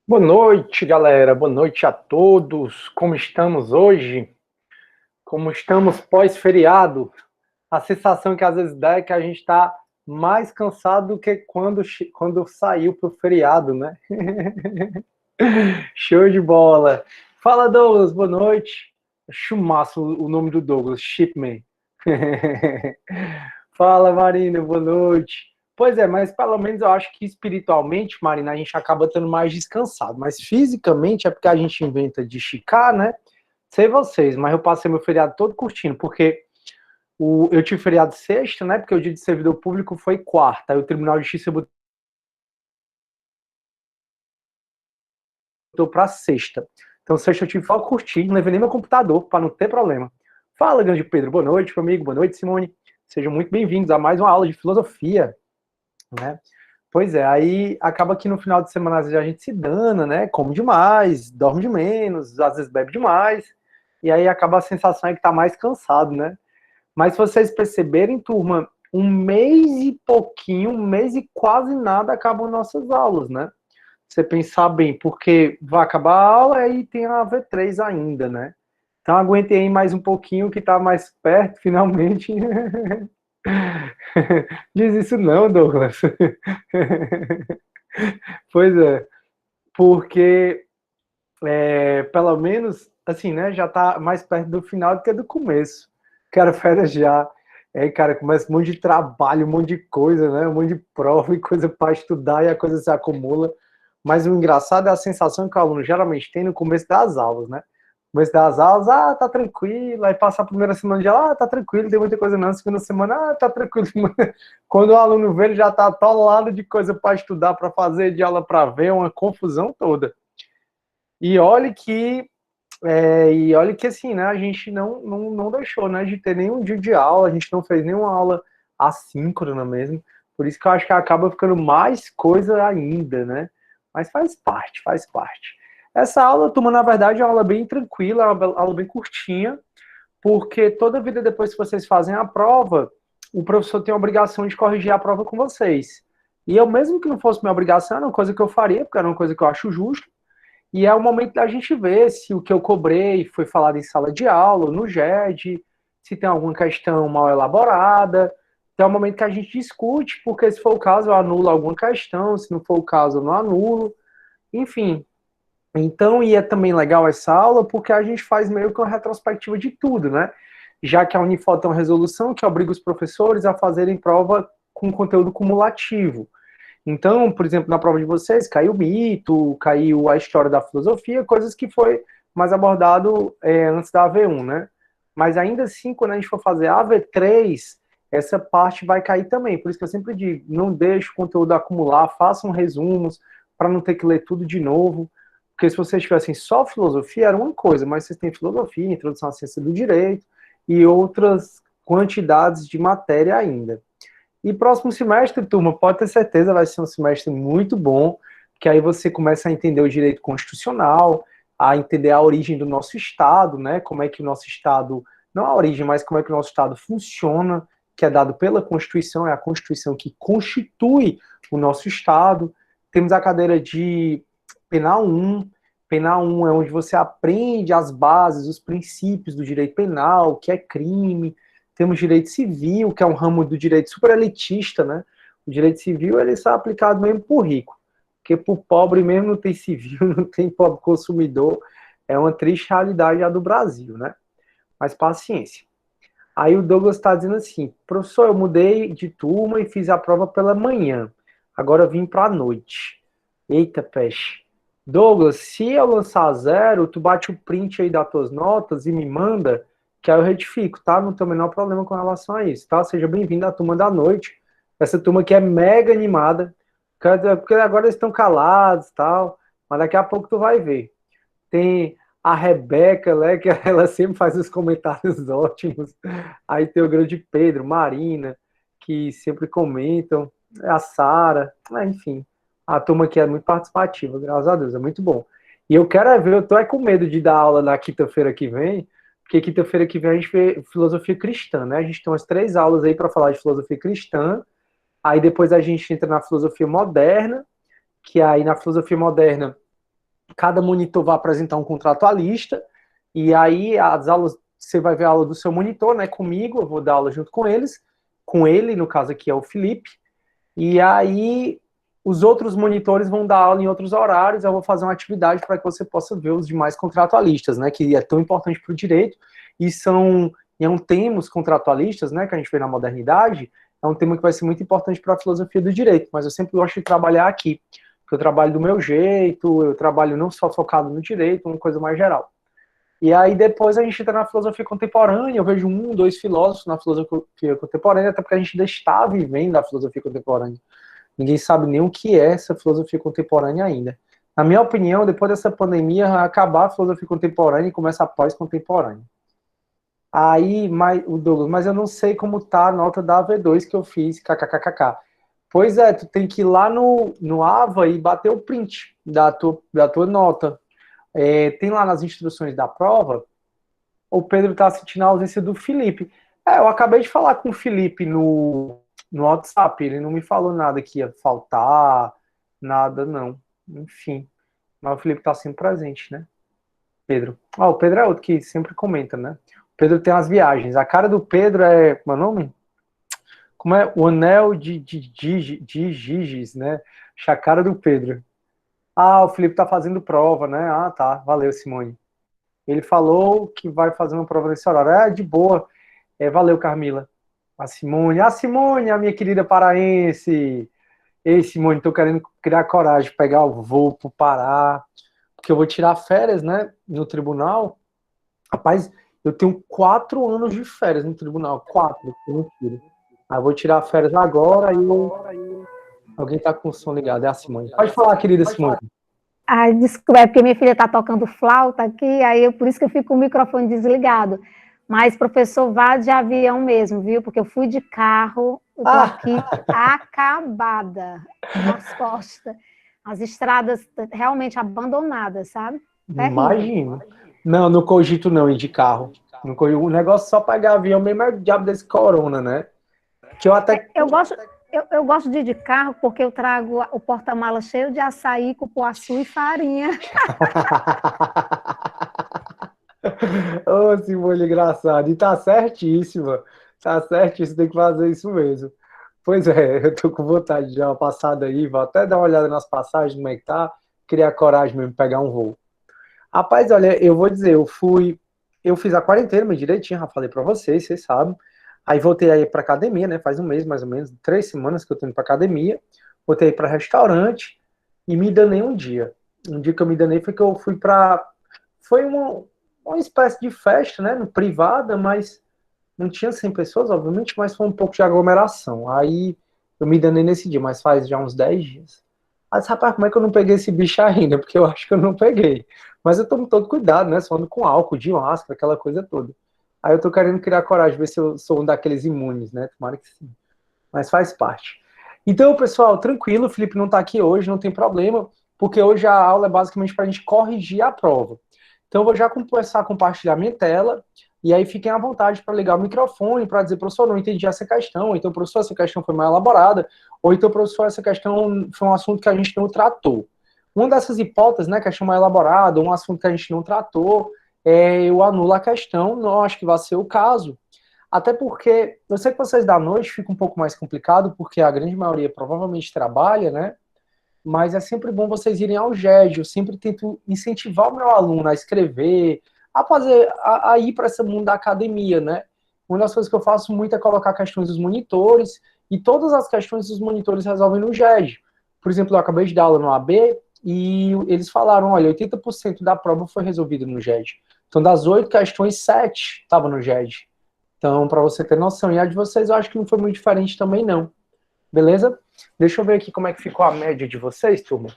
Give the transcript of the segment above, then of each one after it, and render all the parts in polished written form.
Boa noite, galera. Boa noite a todos. Como estamos hoje? Como estamos pós-feriado? A sensação que às vezes dá é que a gente está mais cansado do que quando saiu para o feriado, né? Show de bola. Fala, Douglas. Boa noite. Chumaço o nome do Douglas, Shipman. Fala, Marina. Boa noite. Pois é, mas pelo menos eu acho que espiritualmente, Marina, a gente acaba estando mais descansado. Mas fisicamente é porque a gente inventa de esticar, né? Sei vocês, mas eu passei meu feriado todo curtindo, porque eu tive feriado sexta, né? Porque o dia de servidor público foi quarta. Aí o Tribunal de Justiça botou para sexta. Então, sexta eu tive só curtir, não levei nem meu computador, para não ter problema. Fala, grande Pedro. Boa noite, meu amigo. Boa noite, Simone. Sejam muito bem-vindos a mais uma aula de filosofia, né? Pois é, aí acaba que no final de semana às vezes a gente se dana, né? Come demais, dorme de menos, às vezes bebe demais, e aí acaba a sensação de que tá mais cansado, né? Mas se vocês perceberem, turma, um mês e pouquinho, um mês e quase nada acabam nossas aulas, né? Você pensar bem, porque vai acabar a aula e tem a V3 ainda, né? Então aguentem aí mais um pouquinho que tá mais perto, finalmente. Diz isso não, Douglas. Pois é, porque pelo menos, assim, né, já tá mais perto do final do que do começo. Cara, férias já. Aí, cara, começa um monte de trabalho, um monte de coisa, né? Um monte de prova e coisa para estudar e a coisa se acumula. Mas o engraçado é a sensação que o aluno geralmente tem no começo das aulas, né? No começo das aulas, tá tranquilo. Aí passa a primeira semana de aula, tá tranquilo, não tem muita coisa não. Segunda semana, tá tranquilo. Quando o aluno vê, ele já tá atolado de coisa para estudar, para fazer, de aula para ver, uma confusão toda. E olhe que assim, né, a gente não deixou, né, de ter nenhum dia de aula, a gente não fez nenhuma aula assíncrona mesmo, por isso que eu acho que acaba ficando mais coisa ainda, né, mas faz parte, faz parte. Essa aula, turma, na verdade, é uma aula bem tranquila, é uma aula bem curtinha, porque toda vida depois que vocês fazem a prova, o professor tem a obrigação de corrigir a prova com vocês. E eu, mesmo que não fosse minha obrigação, era uma coisa que eu faria, porque era uma coisa que eu acho justo, e é o momento da gente ver se o que eu cobrei foi falado em sala de aula, no GED, se tem alguma questão mal elaborada. Então é o momento que a gente discute, porque se for o caso, eu anulo alguma questão, se não for o caso, eu não anulo. Enfim. Então, e é também legal essa aula, porque a gente faz meio que uma retrospectiva de tudo, né? Já que a Unifor tem uma resolução que obriga os professores a fazerem prova com conteúdo cumulativo. Então, por exemplo, na prova de vocês, caiu o mito, caiu a história da filosofia, coisas que foi mais abordado antes da AV1, né? Mas ainda assim, quando a gente for fazer a AV3, essa parte vai cair também. Por isso que eu sempre digo, não deixe o conteúdo acumular, façam resumos, para não ter que ler tudo de novo. Porque se vocês tivessem só filosofia, era uma coisa, mas vocês têm filosofia, introdução à ciência do direito e outras quantidades de matéria ainda. E próximo semestre, turma, pode ter certeza, vai ser um semestre muito bom, que aí você começa a entender o direito constitucional, a entender a origem do nosso Estado, né? Como é que o nosso Estado, não a origem, mas como é que o nosso Estado funciona, que é dado pela Constituição, é a Constituição que constitui o nosso Estado. Temos a cadeira de Penal 1. Penal 1 é onde você aprende as bases, os princípios do direito penal, o que é crime. Temos direito civil, que é um ramo do direito super elitista, né? O direito civil ele só é aplicado mesmo por rico, porque por pobre mesmo não tem civil, não tem pobre consumidor. É uma triste realidade a do Brasil, né? Mas paciência. Aí o Douglas está dizendo assim, professor, eu mudei de turma e fiz a prova pela manhã. Agora eu vim para a noite. Eita, peste. Douglas, se eu lançar zero, tu bate o print aí das tuas notas e me manda, que aí eu retifico, tá? Não tem o menor problema com relação a isso, tá? Seja bem-vindo à turma da noite. Essa turma aqui é mega animada, porque agora eles estão calados e tal, mas daqui a pouco tu vai ver. Tem a Rebeca, né, que ela sempre faz os comentários ótimos. Aí tem o grande Pedro, Marina, que sempre comentam, a Sara, enfim. A turma aqui é muito participativa, graças a Deus, é muito bom. E eu quero ver, eu tô com medo de dar aula na quinta-feira que vem, porque quinta-feira que vem a gente vê filosofia cristã, né? A gente tem umas 3 aulas aí para falar de filosofia cristã, aí depois a gente entra na filosofia moderna, que aí na filosofia moderna cada monitor vai apresentar um contratualista, e aí as aulas, você vai ver a aula do seu monitor, né, comigo, eu vou dar aula junto com eles, com ele, no caso aqui é o Felipe, e aí os outros monitores vão dar aula em outros horários, eu vou fazer uma atividade para que você possa ver os demais contratualistas, né, que é tão importante para o direito, e é um tema, os contratualistas, né, que a gente vê na modernidade, é um tema que vai ser muito importante para a filosofia do direito, mas eu sempre gosto de trabalhar aqui, porque eu trabalho do meu jeito, eu trabalho não só focado no direito, uma coisa mais geral. E aí depois a gente entra na filosofia contemporânea, eu vejo um, dois filósofos na filosofia contemporânea, até porque a gente ainda está vivendo a filosofia contemporânea. Ninguém sabe nem o que é essa filosofia contemporânea ainda. Na minha opinião, depois dessa pandemia, vai acabar a filosofia contemporânea e começa a pós-contemporânea. Aí, o Douglas, mas eu não sei como tá a nota da AV2 que eu fiz, kkkk. Pois é, tu tem que ir lá no AVA e bater o print da tua nota. Tem lá nas instruções da prova, o Pedro está sentindo a ausência do Felipe. Eu acabei de falar com o Felipe no WhatsApp, ele não me falou nada que ia faltar, nada não. Enfim, mas o Felipe está sempre presente, né? Pedro. O Pedro é outro que sempre comenta, né? O Pedro tem as viagens. A cara do Pedro é. Como é o nome? Como é? O anel de Giges, né? A cara do Pedro. O Felipe tá fazendo prova, né? Tá. Valeu, Simone. Ele falou que vai fazer uma prova nesse horário. De boa. Valeu, Carmila. A Simone, a minha querida paraense. Ei, Simone, tô querendo criar coragem, pegar o voo pro Pará, porque eu vou tirar férias, né, no tribunal. Rapaz, eu tenho 4 anos de férias no tribunal, 4, mentira. Aí eu vou tirar férias agora e alguém tá com o som ligado, é a Simone. Pode falar, querida Simone. Desculpa, é porque minha filha está tocando flauta aqui, por isso que eu fico com o microfone desligado. Mas, professor, vá de avião mesmo, viu? Porque eu fui de carro, eu tô aqui acabada nas costas. As estradas realmente abandonadas, sabe? Imagino. Não, não cogito não ir de carro. O negócio é só pegar avião mesmo é o diabo desse corona, né? Que eu até... Eu gosto de ir de carro porque eu trago o porta-mala cheio de açaí, cupuaçu e farinha. Ô, Simone, engraçado. E tá certíssima. Tá certíssimo, tem que fazer isso mesmo. Pois é, eu tô com vontade de dar uma passada aí, vou até dar uma olhada nas passagens, como é que tá, criar coragem mesmo, pegar um voo. Rapaz, olha, eu vou dizer, eu fiz a quarentena, mas direitinho, já falei pra vocês sabem. Aí voltei aí pra academia, né, faz um mês mais ou menos, 3 semanas que eu tô indo pra academia, voltei pra restaurante e me danei um dia. Um dia que eu me danei foi que eu fui foi uma espécie de festa, né, no privada, mas não tinha 100 pessoas, obviamente, mas foi um pouco de aglomeração. Aí eu me danei nesse dia, mas faz já uns 10 dias. Mas, rapaz, como é que eu não peguei esse bicho ainda? Porque eu acho que eu não peguei. Mas eu tomo todo cuidado, né? Só ando com álcool, de máscara, aquela coisa toda. Aí eu tô querendo criar coragem, ver se eu sou um daqueles imunes, né? Tomara que sim. Mas faz parte. Então, pessoal, tranquilo, o Felipe não tá aqui hoje, não tem problema, porque hoje a aula é basicamente para a gente corrigir a prova. Então, eu vou já começar a compartilhar minha tela, e aí fiquem à vontade para ligar o microfone, para dizer, professor, não entendi essa questão, então, professor, essa questão foi mal elaborada, ou então, professor, essa questão foi um assunto que a gente não tratou. Uma dessas hipóteses, né, questão mal elaborada, um assunto que a gente não tratou, eu anulo a questão, não acho que vai ser o caso. Até porque, eu sei que vocês da noite fica um pouco mais complicado, porque a grande maioria provavelmente trabalha, né? Mas é sempre bom vocês irem ao GED, eu sempre tento incentivar o meu aluno a escrever, a ir para esse mundo da academia, né? Uma das coisas que eu faço muito é colocar questões dos monitores, e todas as questões dos monitores resolvem no GED. Por exemplo, eu acabei de dar aula no AB, e eles falaram, olha, 80% da prova foi resolvida no GED. Então, das 8 questões, 7 estavam no GED. Então, para você ter noção, e a de vocês eu acho que não foi muito diferente também, não. Beleza? Deixa eu ver aqui como é que ficou a média de vocês, turma.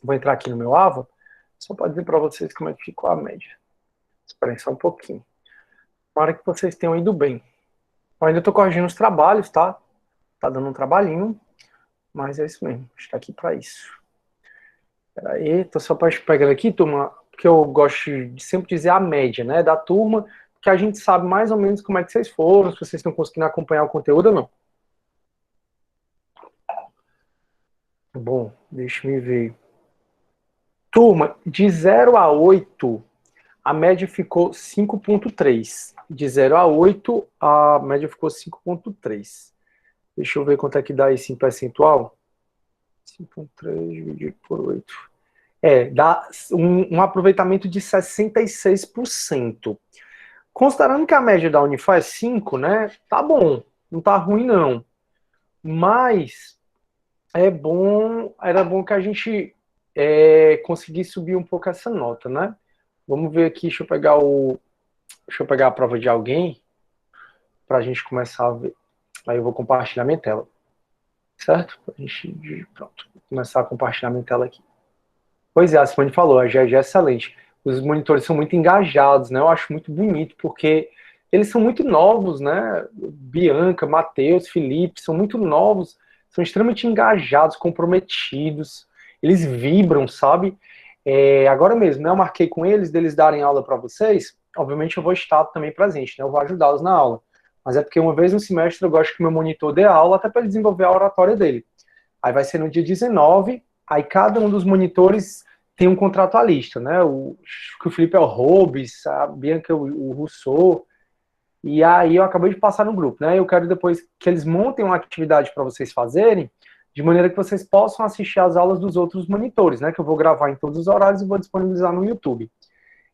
Vou entrar aqui no meu AVA, só para dizer para vocês como é que ficou a média. Esperem só um pouquinho. Tomara que vocês tenham ido bem. Eu ainda estou corrigindo os trabalhos, tá? Tá dando um trabalhinho, mas é isso mesmo. Está aqui para isso. Espera aí, tô só pegando aqui, turma, porque eu gosto de sempre dizer a média, né, da turma, que a gente sabe mais ou menos como é que vocês foram, se vocês estão conseguindo acompanhar o conteúdo ou não. Bom, deixa eu ver. Turma, de 0 a 8, a média ficou 5,3. De 0 a 8, a média ficou 5,3. Deixa eu ver quanto é que dá isso em percentual. 5,3 dividido por 8. Dá um aproveitamento de 66%. Considerando que a média da Unify é 5, né? Tá bom, não tá ruim não. Mas era bom que a gente conseguisse subir um pouco essa nota, né? Vamos ver aqui, deixa eu pegar a prova de alguém para a gente começar a ver. Aí eu vou compartilhar minha tela, certo? Pronto, vou começar a compartilhar minha tela aqui. Pois é, a Simone falou, a GG é excelente. Os monitores são muito engajados, né? Eu acho muito bonito, porque eles são muito novos, né? Bianca, Matheus, Felipe, são muito novos, são extremamente engajados, comprometidos, eles vibram, sabe? Agora mesmo, né? Eu marquei com eles, deles darem aula para vocês, obviamente eu vou estar também presente, né? Eu vou ajudá-los na aula. Mas é porque uma vez no semestre eu gosto que o meu monitor dê aula, até para ele desenvolver a oratória dele. Aí vai ser no dia 19, aí cada um dos monitores tem um contratualista, né? O Felipe é o Robes, a Bianca é o Rousseau, e aí eu acabei de passar no grupo, né? Eu quero depois que eles montem uma atividade para vocês fazerem, de maneira que vocês possam assistir às aulas dos outros monitores, né? Que eu vou gravar em todos os horários e vou disponibilizar no YouTube.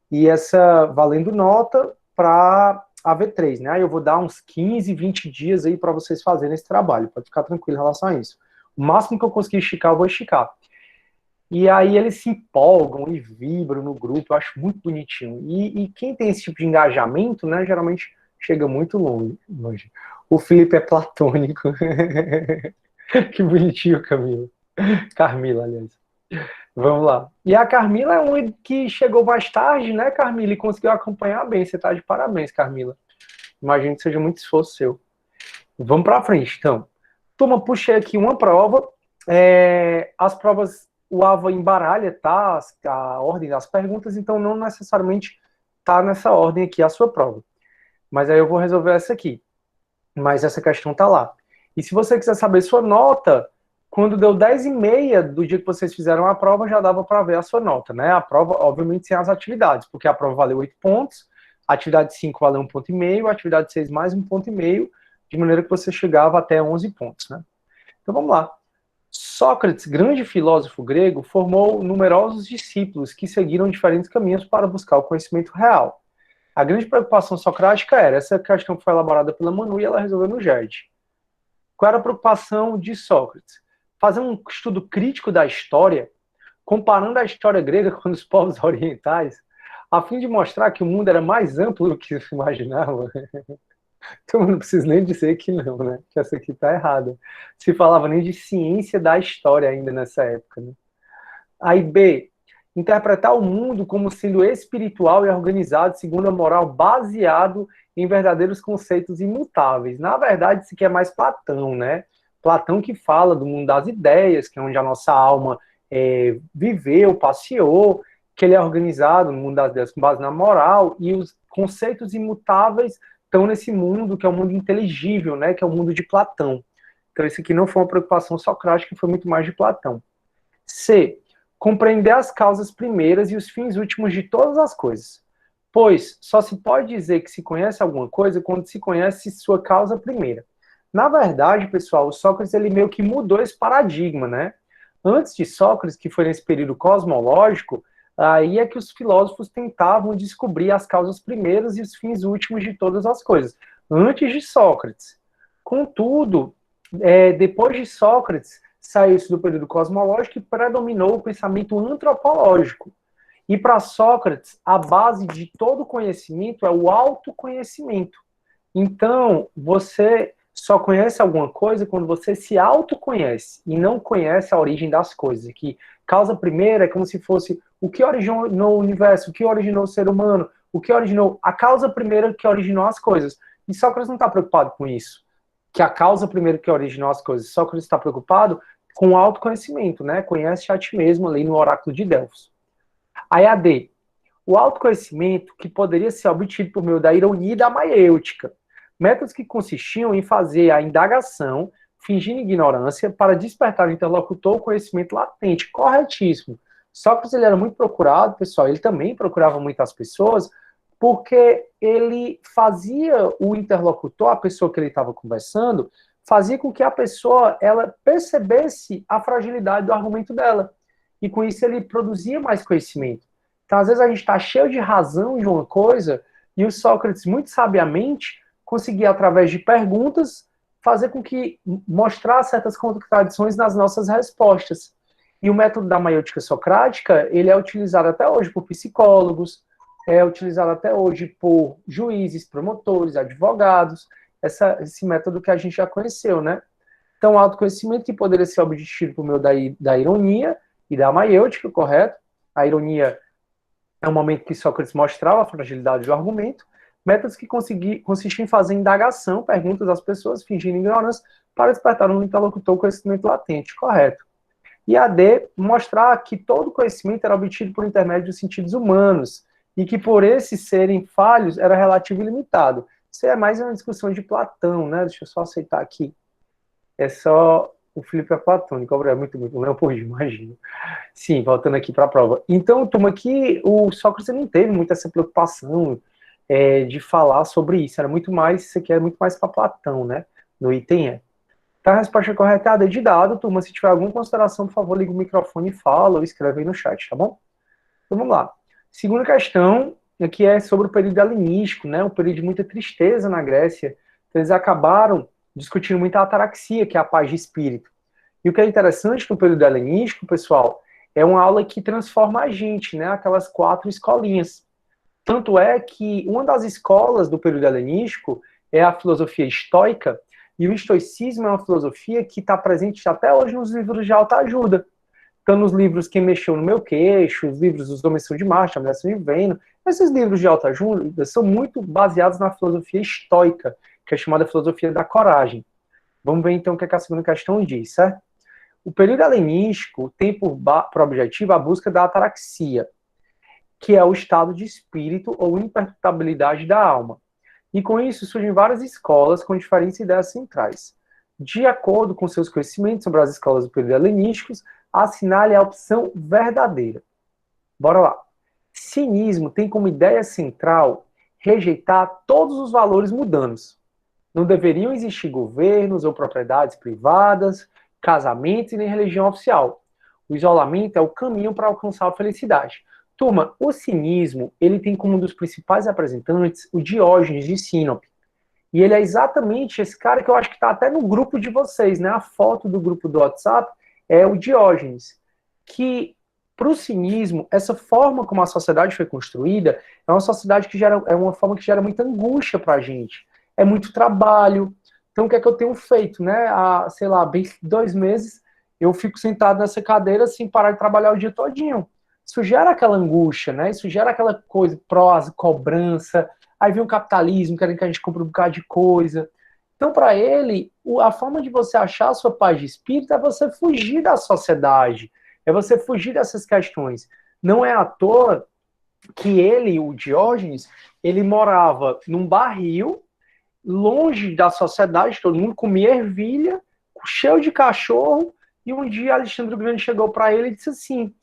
E essa valendo nota para a V3, né? Aí eu vou dar uns 15, 20 dias aí para vocês fazerem esse trabalho, pode ficar tranquilo em relação a isso. O máximo que eu conseguir esticar, eu vou esticar. E aí eles se empolgam e vibram no grupo, eu acho muito bonitinho. E quem tem esse tipo de engajamento, né, geralmente chega muito longe. O Felipe é platônico. Que bonitinho, Camila. Carmila, aliás. Vamos lá. E a Carmila é uma que chegou mais tarde, né, Carmila, e conseguiu acompanhar bem. Você tá de parabéns, Carmila. Imagino que seja muito esforço seu. Vamos para frente, então. Turma, puxei aqui uma prova. As provas, o AVA embaralha, tá? A ordem das perguntas, então não necessariamente tá nessa ordem aqui a sua prova. Mas aí eu vou resolver essa aqui. Mas essa questão tá lá. E se você quiser saber sua nota, quando deu 10h30 do dia que vocês fizeram a prova, já dava para ver a sua nota, né? A prova, obviamente, sem as atividades, porque a prova valeu 8 pontos, a atividade 5 valeu 1,5 ponto, a atividade 6 mais 1,5 ponto, de maneira que você chegava até 11 pontos, né? Então vamos lá. Sócrates, grande filósofo grego, formou numerosos discípulos que seguiram diferentes caminhos para buscar o conhecimento real. A grande preocupação socrática era, essa questão que foi elaborada pela Manu e ela resolveu no GERD. Qual era a preocupação de Sócrates? Fazer um estudo crítico da história, comparando a história grega com os povos orientais, a fim de mostrar que o mundo era mais amplo do que se imaginava. Então não preciso nem dizer que não, né? Que essa aqui tá errada. Se falava nem de ciência da história ainda nessa época, né? Aí B, interpretar o mundo como sendo espiritual e organizado segundo a moral baseado em verdadeiros conceitos imutáveis. Na verdade, isso aqui é mais Platão, né? Platão que fala do mundo das ideias, que é onde a nossa alma viveu, passeou, que ele é organizado no mundo das ideias com base na moral, e os conceitos imutáveis estão nesse mundo, que é o mundo inteligível, né? Que é o mundo de Platão. Então, isso aqui não foi uma preocupação socrática, foi muito mais de Platão. C, compreender as causas primeiras e os fins últimos de todas as coisas. Pois só se pode dizer que se conhece alguma coisa quando se conhece sua causa primeira. Na verdade, pessoal, o Sócrates ele meio que mudou esse paradigma, né? Antes de Sócrates, que foi nesse período cosmológico, aí é que os filósofos tentavam descobrir as causas primeiras e os fins últimos de todas as coisas. Antes de Sócrates. Contudo, depois de Sócrates, saiu-se do período cosmológico e predominou o pensamento antropológico. E para Sócrates, a base de todo conhecimento é o autoconhecimento. Então, você só conhece alguma coisa quando você se autoconhece e não conhece a origem das coisas. Que causa primeira é como se fosse o que originou o universo, o que originou o ser humano, o que originou a causa primeira que originou as coisas. E Sócrates não está preocupado com isso, que a causa primeira que originou as coisas. Sócrates está preocupado com o autoconhecimento, né? Conhece a ti mesmo ali no oráculo de Delfos. Aí a D, o autoconhecimento que poderia ser obtido por meio da ironia e da maiêutica. Métodos que consistiam em fazer a indagação, fingindo ignorância, para despertar o interlocutor o conhecimento latente. Corretíssimo. Sócrates, ele era muito procurado, pessoal, ele também procurava muitas pessoas, porque ele fazia o interlocutor, a pessoa que ele estava conversando, fazia com que a pessoa, ela percebesse a fragilidade do argumento dela. E com isso ele produzia mais conhecimento. Então, às vezes a gente está cheio de razão de uma coisa, e o Sócrates, muito sabiamente, conseguia, através de perguntas, fazer com que mostrar certas contradições nas nossas respostas. E o método da maiêutica socrática, ele é utilizado até hoje por psicólogos, é utilizado até hoje por juízes, promotores, advogados, esse método que a gente já conheceu, né? Então, autoconhecimento que poderia ser obtido por meio da ironia e da maiêutica, correto? A ironia é um momento que Sócrates mostrava a fragilidade do argumento, métodos que consistiam em fazer indagação, perguntas às pessoas, fingindo ignorância, para despertar no interlocutor conhecimento latente, correto? E a D, mostrar que todo conhecimento era obtido por intermédio dos sentidos humanos, e que por esses serem falhos, era relativo e limitado. Isso é mais uma discussão de Platão, né? Deixa eu só aceitar aqui. É só o Filipe é platônico, é muito, Leopoldo, imagino. Sim, voltando aqui para a prova. Então, turma, aqui o Sócrates não teve muita essa preocupação de falar sobre isso. Era muito mais, isso aqui é muito mais para Platão, né? No item E. Então, a resposta correta é a D de dado. Turma, se tiver alguma consideração, por favor, liga o microfone e fala, ou escreve aí no chat, tá bom? Então, vamos lá. Segunda questão, aqui é sobre o período helenístico, né? Um período de muita tristeza na Grécia. Então, eles acabaram discutindo muito a ataraxia, que é a paz de espírito. E o que é interessante no período helenístico, pessoal, é uma aula que transforma a gente, né? Aquelas 4 escolinhas. Tanto é que uma das escolas do período helenístico é a filosofia estoica, e o estoicismo é uma filosofia que está presente até hoje nos livros de autoajuda. Então, nos livros Quem Mexeu no Meu Queixo, os livros Os Homens São de Marte, A Mulher São de Vênus, esses livros de autoajuda são muito baseados na filosofia estoica, que é chamada filosofia da coragem. Vamos ver então o que a segunda questão diz, certo? O período helenístico tem por objetivo a busca da ataraxia, que é o estado de espírito ou imperturbabilidade da alma. E com isso surgem várias escolas com diferentes ideias centrais. De acordo com seus conhecimentos sobre as escolas do período helenístico, assinale a opção verdadeira. Bora lá. Cinismo tem como ideia central rejeitar todos os valores mundanos. Não deveriam existir governos ou propriedades privadas, casamentos e nem religião oficial. O isolamento é o caminho para alcançar a felicidade. Turma, o cinismo, ele tem como um dos principais representantes o Diógenes de Sinope. E ele é exatamente esse cara que eu acho que está até no grupo de vocês, né? A foto do grupo do WhatsApp é o Diógenes. Que, para o cinismo, essa forma como a sociedade foi construída é uma sociedade que é uma forma que gera muita angústia para a gente. É muito trabalho. Então, o que é que eu tenho feito, né? Há, sei lá, bem 2 meses, eu fico sentado nessa cadeira sem parar de trabalhar o dia todinho. Isso gera aquela angústia, né? Isso gera aquela coisa, prosa, cobrança. Aí vem o capitalismo, querendo que a gente compre um bocado de coisa. Então, para ele, a forma de você achar a sua paz de espírito é você fugir da sociedade, é você fugir dessas questões. Não é à toa que ele, o Diógenes, ele morava num barril, longe da sociedade, todo mundo comia ervilha, cheio de cachorro, e um dia Alexandre o Grande chegou para ele e disse assim: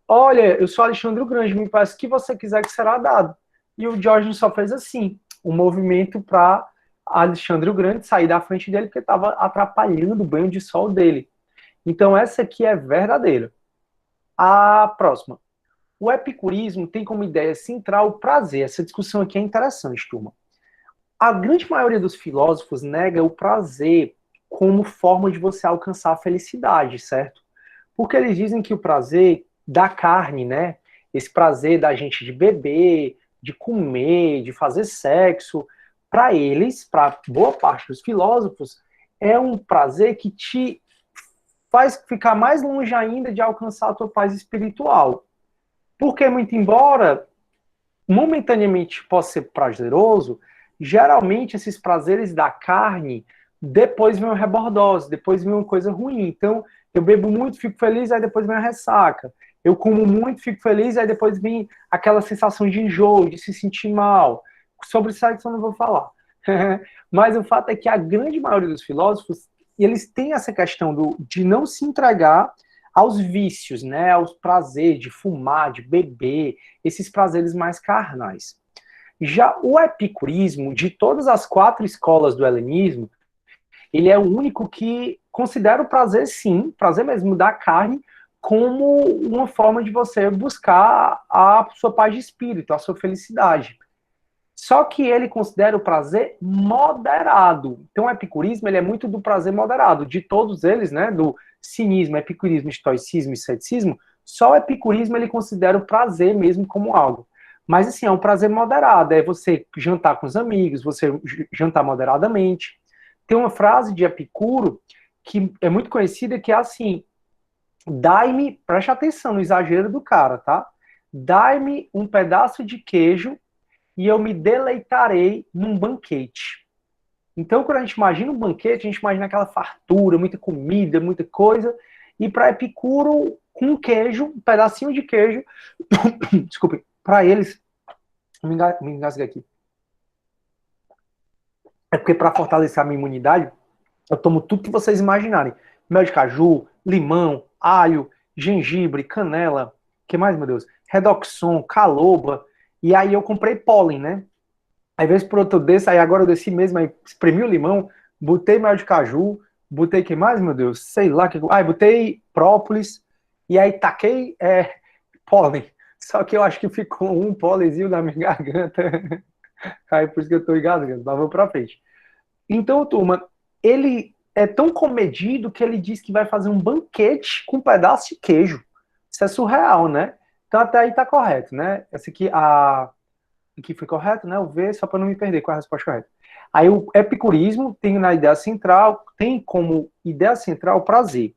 olha, eu sou Alexandre o Grande, me peça o que você quiser que será dado. E o Diógenes só fez assim, um movimento para Alexandre o Grande sair da frente dele, porque estava atrapalhando o banho de sol dele. Então essa aqui é verdadeira. A próxima. O epicurismo tem como ideia central o prazer. Essa discussão aqui é interessante, turma. A grande maioria dos filósofos nega o prazer como forma de você alcançar a felicidade, certo? Porque eles dizem que o prazer da carne, né? Esse prazer da gente de beber, de comer, de fazer sexo, para eles, para boa parte dos filósofos, é um prazer que te faz ficar mais longe ainda de alcançar a tua paz espiritual. Porque, muito embora momentaneamente possa ser prazeroso, geralmente esses prazeres da carne depois vem uma rebordose, depois vem uma coisa ruim. Então, eu bebo muito, fico feliz, aí depois vem a ressaca. Eu como muito, fico feliz, aí depois vem aquela sensação de enjoo, de se sentir mal. Sobre sexo eu não vou falar. Mas o fato é que a grande maioria dos filósofos, eles têm essa questão de não se entregar aos vícios, né, aos prazeres de fumar, de beber, esses prazeres mais carnais. Já o epicurismo, de todas as 4 escolas do helenismo, ele é o único que considera o prazer, sim, prazer mesmo da carne, como uma forma de você buscar a sua paz de espírito, a sua felicidade. Só que ele considera o prazer moderado. Então, o epicurismo ele é muito do prazer moderado. De todos eles, né, do cinismo, epicurismo, estoicismo e ceticismo, só o epicurismo ele considera o prazer mesmo como algo. Mas, assim, é um prazer moderado. É você jantar com os amigos, você jantar moderadamente. Tem uma frase de Epicuro que é muito conhecida, que é assim: dai-me, preste atenção no exagero do cara, tá? Dai-me um pedaço de queijo e eu me deleitarei num banquete. Então, quando a gente imagina um banquete, a gente imagina aquela fartura, muita comida, muita coisa. E para Epicuro, com queijo, um pedacinho de queijo, desculpe, para eles, me engasguei aqui. É porque para fortalecer a minha imunidade, eu tomo tudo que vocês imaginarem. Mel de caju, limão, alho, gengibre, canela, que mais, meu Deus? Redoxon, caloba. E aí eu comprei pólen, né? Aí vez por outro desse, aí agora eu desci mesmo, aí espremi o limão, botei mel de caju, botei que mais, meu Deus? Sei lá. Botei própolis, e aí taquei pólen. Só que eu acho que ficou um pólenzinho na minha garganta. Aí por isso que eu tô engasgando, mas vamos pra frente. Então, turma, ele é tão comedido que ele diz que vai fazer um banquete com um pedaço de queijo. Isso é surreal, né? Então até aí tá correto, né? Essa aqui foi correto, né? O V, só para não me perder com a resposta correta. Aí o epicurismo tem na ideia central, tem como ideia central o prazer.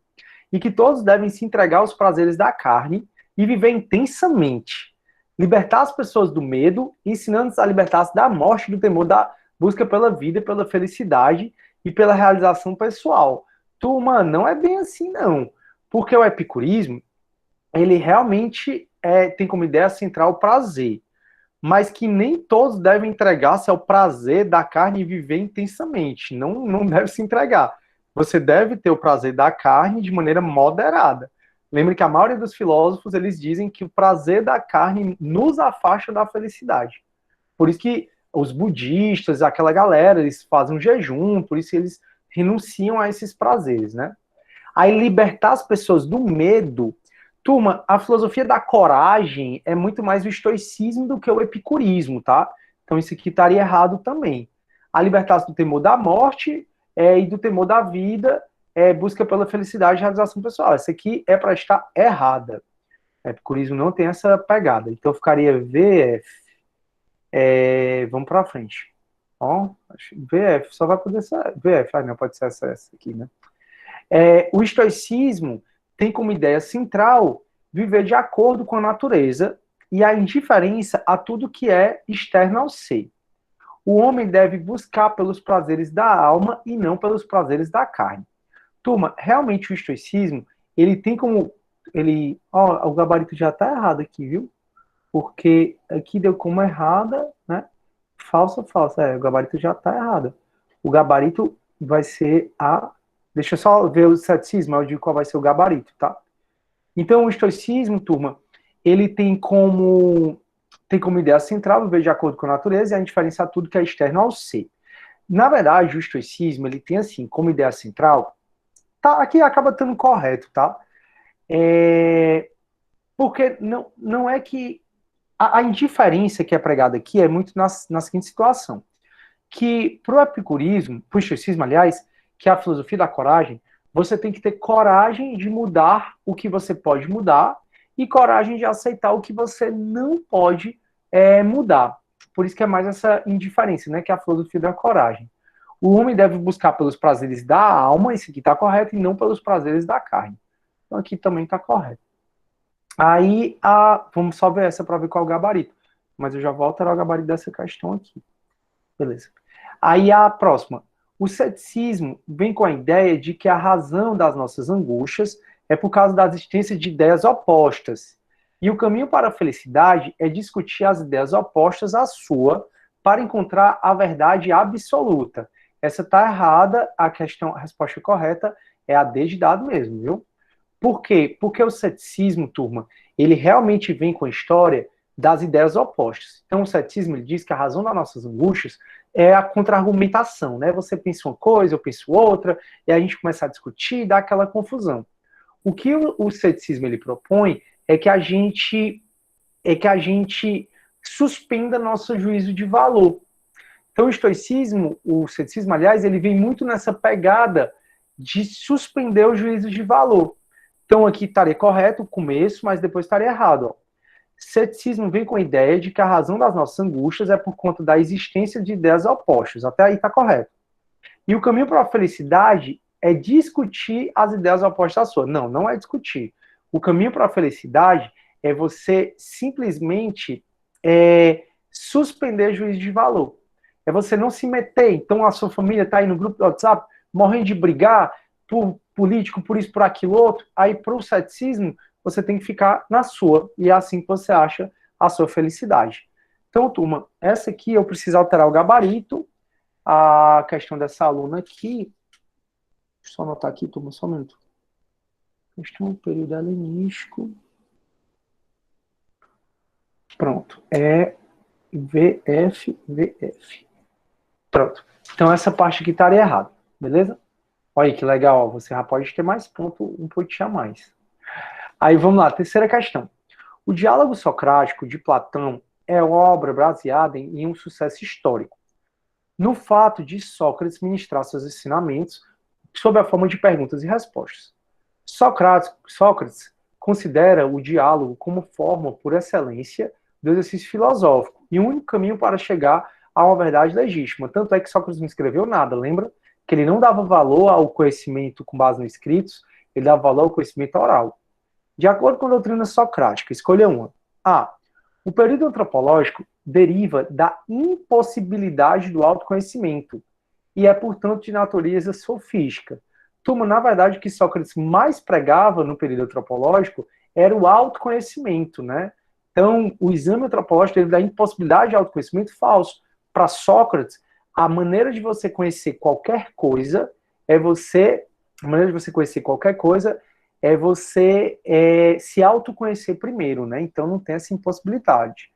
E que todos devem se entregar aos prazeres da carne e viver intensamente. Libertar as pessoas do medo, ensinando-as a libertar-se da morte, do temor, da busca pela vida, pela felicidade e pela realização pessoal. Turma, não é bem assim, não. Porque o epicurismo, ele realmente tem como ideia central o prazer, mas que nem todos devem entregar-se ao prazer da carne e viver intensamente. Não, não deve se entregar. Você deve ter o prazer da carne de maneira moderada. Lembre que a maioria dos filósofos, eles dizem que o prazer da carne nos afasta da felicidade. Por isso que os budistas, aquela galera, eles fazem um jejum, por isso eles renunciam a esses prazeres, né? Aí libertar as pessoas do medo. Turma, a filosofia da coragem é muito mais o estoicismo do que o epicurismo, tá? Então isso aqui estaria errado também. A libertar-se do temor da morte e do temor da vida, busca pela felicidade e realização pessoal. Essa aqui é para estar errada. O epicurismo não tem essa pegada. Então ficaria VF. Vamos para frente. Ó, VF, só vai poder ser VF. Ah, não, pode ser essa aqui, né? O estoicismo tem como ideia central viver de acordo com a natureza e a indiferença a tudo que é externo ao ser. O homem deve buscar pelos prazeres da alma e não pelos prazeres da carne. Turma, realmente o estoicismo, ele tem como... o gabarito já está errado aqui, viu? Porque aqui deu como errada, né? Falsa. O gabarito já está errado. O gabarito vai ser a... Deixa eu só ver o ceticismo, eu digo qual vai ser o gabarito, tá? Então, o estoicismo, turma, ele tem como ideia central viver de acordo com a natureza e a indiferença tudo que é externo ao ser. Na verdade, o estoicismo, ele tem, assim, como ideia central, tá, aqui acaba estando correto, tá? Porque não é que... A indiferença que é pregada aqui é muito na seguinte situação, que pro epicurismo, pro estoicismo, aliás, que é a filosofia da coragem, você tem que ter coragem de mudar o que você pode mudar e coragem de aceitar o que você não pode mudar. Por isso que é mais essa indiferença, né, que é a filosofia da coragem. O homem deve buscar pelos prazeres da alma, isso aqui está correto, e não pelos prazeres da carne. Então aqui também está correto. Aí, vamos só ver essa para ver qual é o gabarito. Mas eu já volto ao gabarito dessa questão aqui. Beleza. Aí a próxima. O ceticismo vem com a ideia de que a razão das nossas angústias é por causa da existência de ideias opostas. E o caminho para a felicidade é discutir as ideias opostas à sua para encontrar a verdade absoluta. Essa está errada, a resposta correta é a D de dado mesmo, viu? Por quê? Porque o ceticismo, turma, ele realmente vem com a história das ideias opostas. Então, o ceticismo ele diz que a razão das nossas angústias é a contra-argumentação, né? Você pensa uma coisa, eu penso outra, e a gente começa a discutir e dá aquela confusão. O que o ceticismo ele propõe é que a gente suspenda nosso juízo de valor. Então, o estoicismo, o ceticismo, aliás, ele vem muito nessa pegada de suspender o juízo de valor. Então, aqui estaria correto o começo, mas depois estaria errado. Ó. Ceticismo vem com a ideia de que a razão das nossas angústias é por conta da existência de ideias opostas. Até aí está correto. E o caminho para a felicidade é discutir as ideias opostas à sua. Não, não é discutir. O caminho para a felicidade é você simplesmente suspender juízo de valor. É você não se meter. Então, a sua família está aí no grupo do WhatsApp, morrendo de brigar por político, por isso, por aquilo outro. Aí, para o ceticismo, você tem que ficar na sua. E é assim que você acha a sua felicidade. Então, turma, essa aqui eu preciso alterar o gabarito. A questão dessa aluna aqui. Deixa eu só anotar aqui, turma, só um minuto. Questão do período helenístico. Pronto. É VF. Pronto. Então, essa parte aqui estaria errada. Beleza? Olha aí que legal. Ó. Você já pode ter mais ponto, um pouquinho a mais. Aí, vamos lá. Terceira questão. O diálogo socrático de Platão é uma obra baseada em um sucesso histórico. No fato de Sócrates ministrar seus ensinamentos sob a forma de perguntas e respostas. Sócrates considera o diálogo como forma por excelência do exercício filosófico e o único caminho para chegar a uma verdade legítima. Tanto é que Sócrates não escreveu nada, lembra? Que ele não dava valor ao conhecimento com base nos escritos, ele dava valor ao conhecimento oral. De acordo com a doutrina socrática, escolha uma. A. O período antropológico deriva da impossibilidade do autoconhecimento e é, portanto, de natureza sofística. Turma, na verdade, o que Sócrates mais pregava no período antropológico era o autoconhecimento, né? Então, o exame antropológico deriva da impossibilidade de autoconhecimento falso. Para Sócrates, a maneira de você conhecer qualquer coisa é você se autoconhecer primeiro, né? Então não tem essa impossibilidade.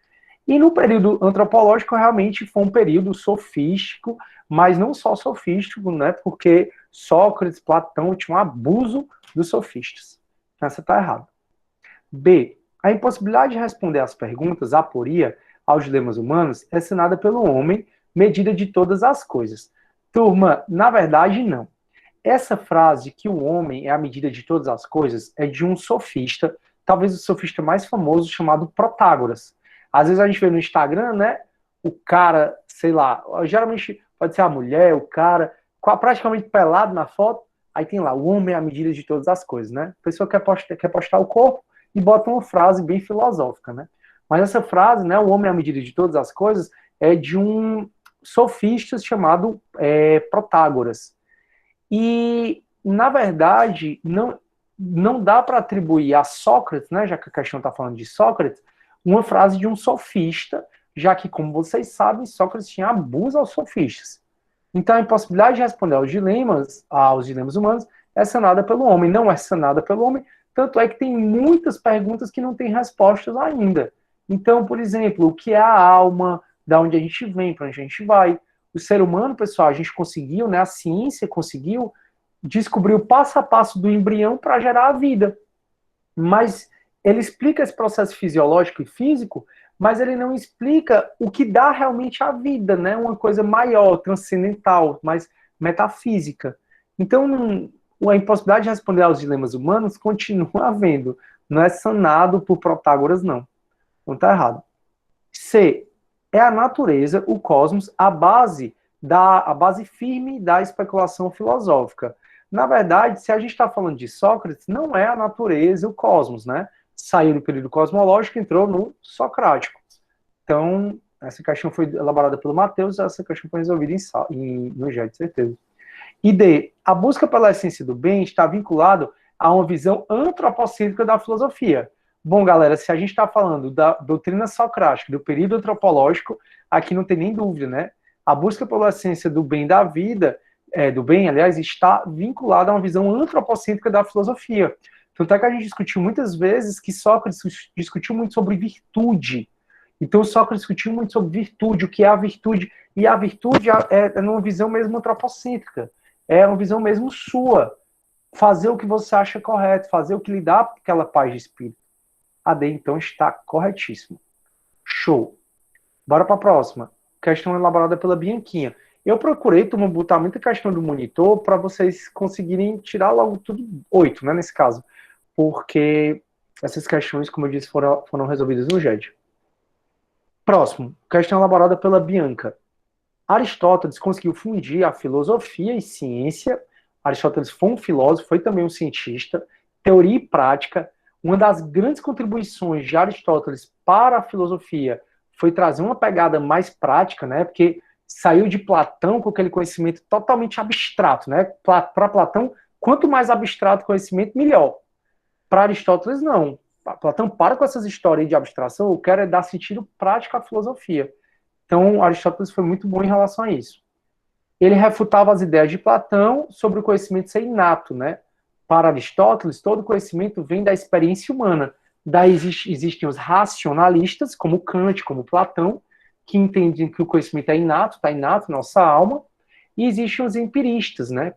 E no período antropológico realmente foi um período sofístico, mas não só sofístico, né? Porque Sócrates, Platão tinham um abuso dos sofistas. Essa está errada. B. A impossibilidade de responder às perguntas, a aporia, aos dilemas humanos, é assinada pelo homem, medida de todas as coisas. Turma, na verdade, não. Essa frase, que o homem é a medida de todas as coisas, é de um sofista, talvez o sofista mais famoso, chamado Protágoras. Às vezes a gente vê no Instagram, né, o cara, sei lá, geralmente pode ser a mulher, o cara, praticamente pelado na foto, aí tem lá, o homem é a medida de todas as coisas, né? A pessoa quer postar o corpo e bota uma frase bem filosófica, né? Mas essa frase, né, o homem é a medida de todas as coisas, é de um sofista chamado Protágoras. E, na verdade, não dá para atribuir a Sócrates, né, já que a questão está falando de Sócrates, uma frase de um sofista, já que, como vocês sabem, Sócrates tinha abuso aos sofistas. Então, a impossibilidade de responder aos dilemas humanos é sanada pelo homem, não é sanada pelo homem, tanto é que tem muitas perguntas que não têm respostas ainda. Então, por exemplo, o que é a alma, da onde a gente vem, para onde a gente vai. O ser humano, pessoal, a gente conseguiu, né, a ciência conseguiu descobrir o passo a passo do embrião para gerar a vida. Mas ele explica esse processo fisiológico e físico, mas ele não explica o que dá realmente a vida, né? Uma coisa maior, transcendental, mais metafísica. Então, a impossibilidade de responder aos dilemas humanos continua havendo. Não é sanado por Protágoras, não. Não está errado. C. É a natureza, o cosmos, a base firme da especulação filosófica. Na verdade, se a gente está falando de Sócrates, não é a natureza, o cosmos, né? Saiu do período cosmológico e entrou no socrático. Então, essa questão foi elaborada pelo Mateus, essa questão foi resolvida no GED, de certeza. E D. A busca pela essência do bem está vinculado a uma visão antropocêntrica da filosofia. Bom, galera, se a gente está falando da doutrina socrática, do período antropológico, aqui não tem nem dúvida, né? A busca pela essência do bem da vida, aliás, está vinculada a uma visão antropocêntrica da filosofia. Tanto é que a gente discutiu muitas vezes que Sócrates discutiu muito sobre virtude. Então, Sócrates discutiu muito sobre virtude, o que é a virtude. E a virtude é numa visão mesmo antropocêntrica. É uma visão mesmo sua. Fazer o que você acha correto, fazer o que lhe dá aquela paz de espírito. A D, então, está corretíssimo. Show. Bora para a próxima. Questão elaborada pela Bianquinha. Eu procurei botar muita questão do monitor para vocês conseguirem tirar logo tudo 8, né, nesse caso. Porque essas questões, como eu disse, foram resolvidas no GED. Próximo. Questão elaborada pela Bianca. Aristóteles conseguiu fundir a filosofia e ciência. Aristóteles foi um filósofo, foi também um cientista. Teoria e prática. Uma das grandes contribuições de Aristóteles para a filosofia foi trazer uma pegada mais prática, né? Porque saiu de Platão com aquele conhecimento totalmente abstrato, né? Para Platão, quanto mais abstrato o conhecimento, melhor. Para Aristóteles, não. Platão para com essas histórias de abstração, eu quero é dar sentido prático à filosofia. Então, Aristóteles foi muito bom em relação a isso. Ele refutava as ideias de Platão sobre o conhecimento ser inato, né? Para Aristóteles, todo conhecimento vem da experiência humana. Daí existem os racionalistas, como Kant, como Platão, que entendem que o conhecimento é inato, está inato na nossa alma, e existem os empiristas, né?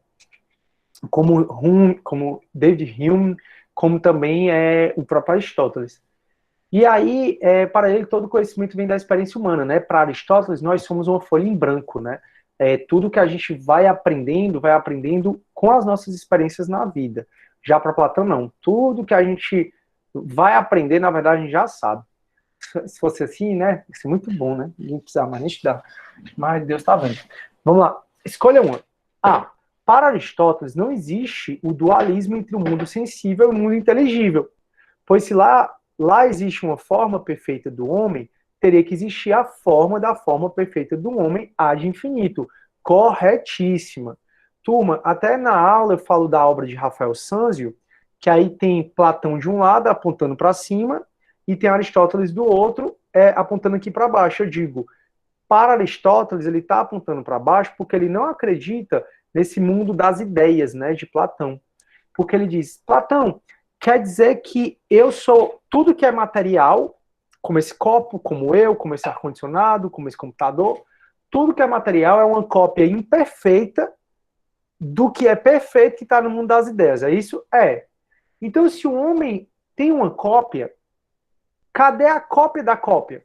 Como David Hume, como também o próprio Aristóteles. E aí, para ele, todo conhecimento vem da experiência humana, né? Para Aristóteles, nós somos uma folha em branco, né? Tudo que a gente vai aprendendo com as nossas experiências na vida. Já para Platão, não. Tudo que a gente vai aprender, na verdade, a gente já sabe. Se fosse assim, né? Isso é muito bom, né? Não precisa mais nem estudar. Mas Deus está vendo. Vamos lá. Escolha uma. Para Aristóteles, não existe o dualismo entre o mundo sensível e o mundo inteligível. Pois se lá existe uma forma perfeita do homem, teria que existir a forma da forma perfeita do homem ad infinito. Corretíssima. Turma, até na aula eu falo da obra de Rafael Sanzio, que aí tem Platão de um lado apontando para cima e tem Aristóteles do outro apontando aqui para baixo. Eu digo, para Aristóteles ele está apontando para baixo porque ele não acredita nesse mundo das ideias, né, de Platão. Porque ele diz, Platão, quer dizer que eu sou tudo que é material, como esse copo, como eu, como esse ar-condicionado, como esse computador, tudo que é material é uma cópia imperfeita do que é perfeito que está no mundo das ideias. É isso? É. Então, se o homem tem uma cópia, cadê a cópia da cópia?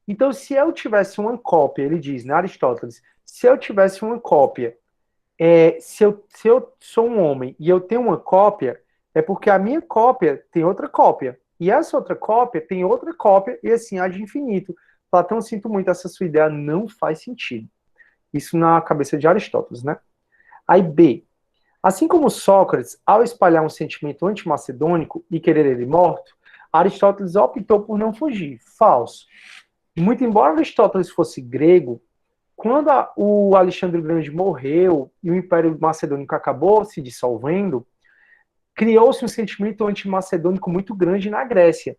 Então, se eu tivesse uma cópia, ele diz, né, Aristóteles, se eu tivesse uma cópia, se eu sou um homem e eu tenho uma cópia, é porque a minha cópia tem outra cópia. E essa outra cópia tem outra cópia, e assim há de infinito. Platão, sinto muito, essa sua ideia não faz sentido. Isso na cabeça de Aristóteles, né? Aí B. Assim como Sócrates, ao espalhar um sentimento antimacedônico e querer ele morto, Aristóteles optou por não fugir. Falso. Muito embora Aristóteles fosse grego, quando o Alexandre o Grande morreu e o Império Macedônico acabou se dissolvendo, criou-se um sentimento antimacedônico muito grande na Grécia.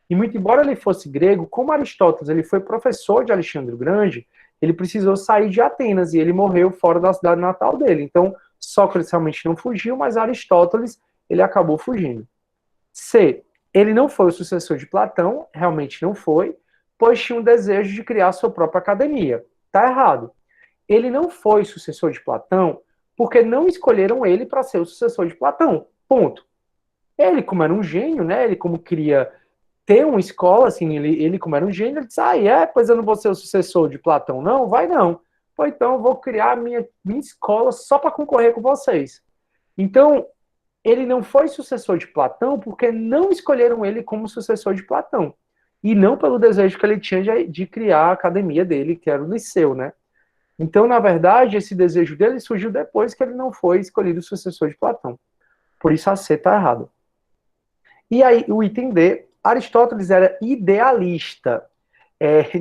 E muito embora ele fosse grego, como Aristóteles ele foi professor de Alexandre o Grande, ele precisou sair de Atenas e ele morreu fora da cidade natal dele. Então, Sócrates realmente não fugiu, mas Aristóteles ele acabou fugindo. C. Ele não foi o sucessor de Platão, realmente não foi, pois tinha um desejo de criar sua própria academia. Está errado. Ele não foi sucessor de Platão porque não escolheram ele para ser o sucessor de Platão. Ponto. Ele, como era um gênio, né? Ele, como queria ter uma escola, assim, ele como era um gênio, ele disse, pois eu não vou ser o sucessor de Platão, não? Vai não. Pois então eu vou criar a minha escola só para concorrer com vocês. Então, ele não foi sucessor de Platão porque não escolheram ele como sucessor de Platão. E não pelo desejo que ele tinha de criar a academia dele, que era o Liceu, né? Então, na verdade, esse desejo dele surgiu depois que ele não foi escolhido sucessor de Platão. Por isso a C está errado. E aí, o item D, Aristóteles era idealista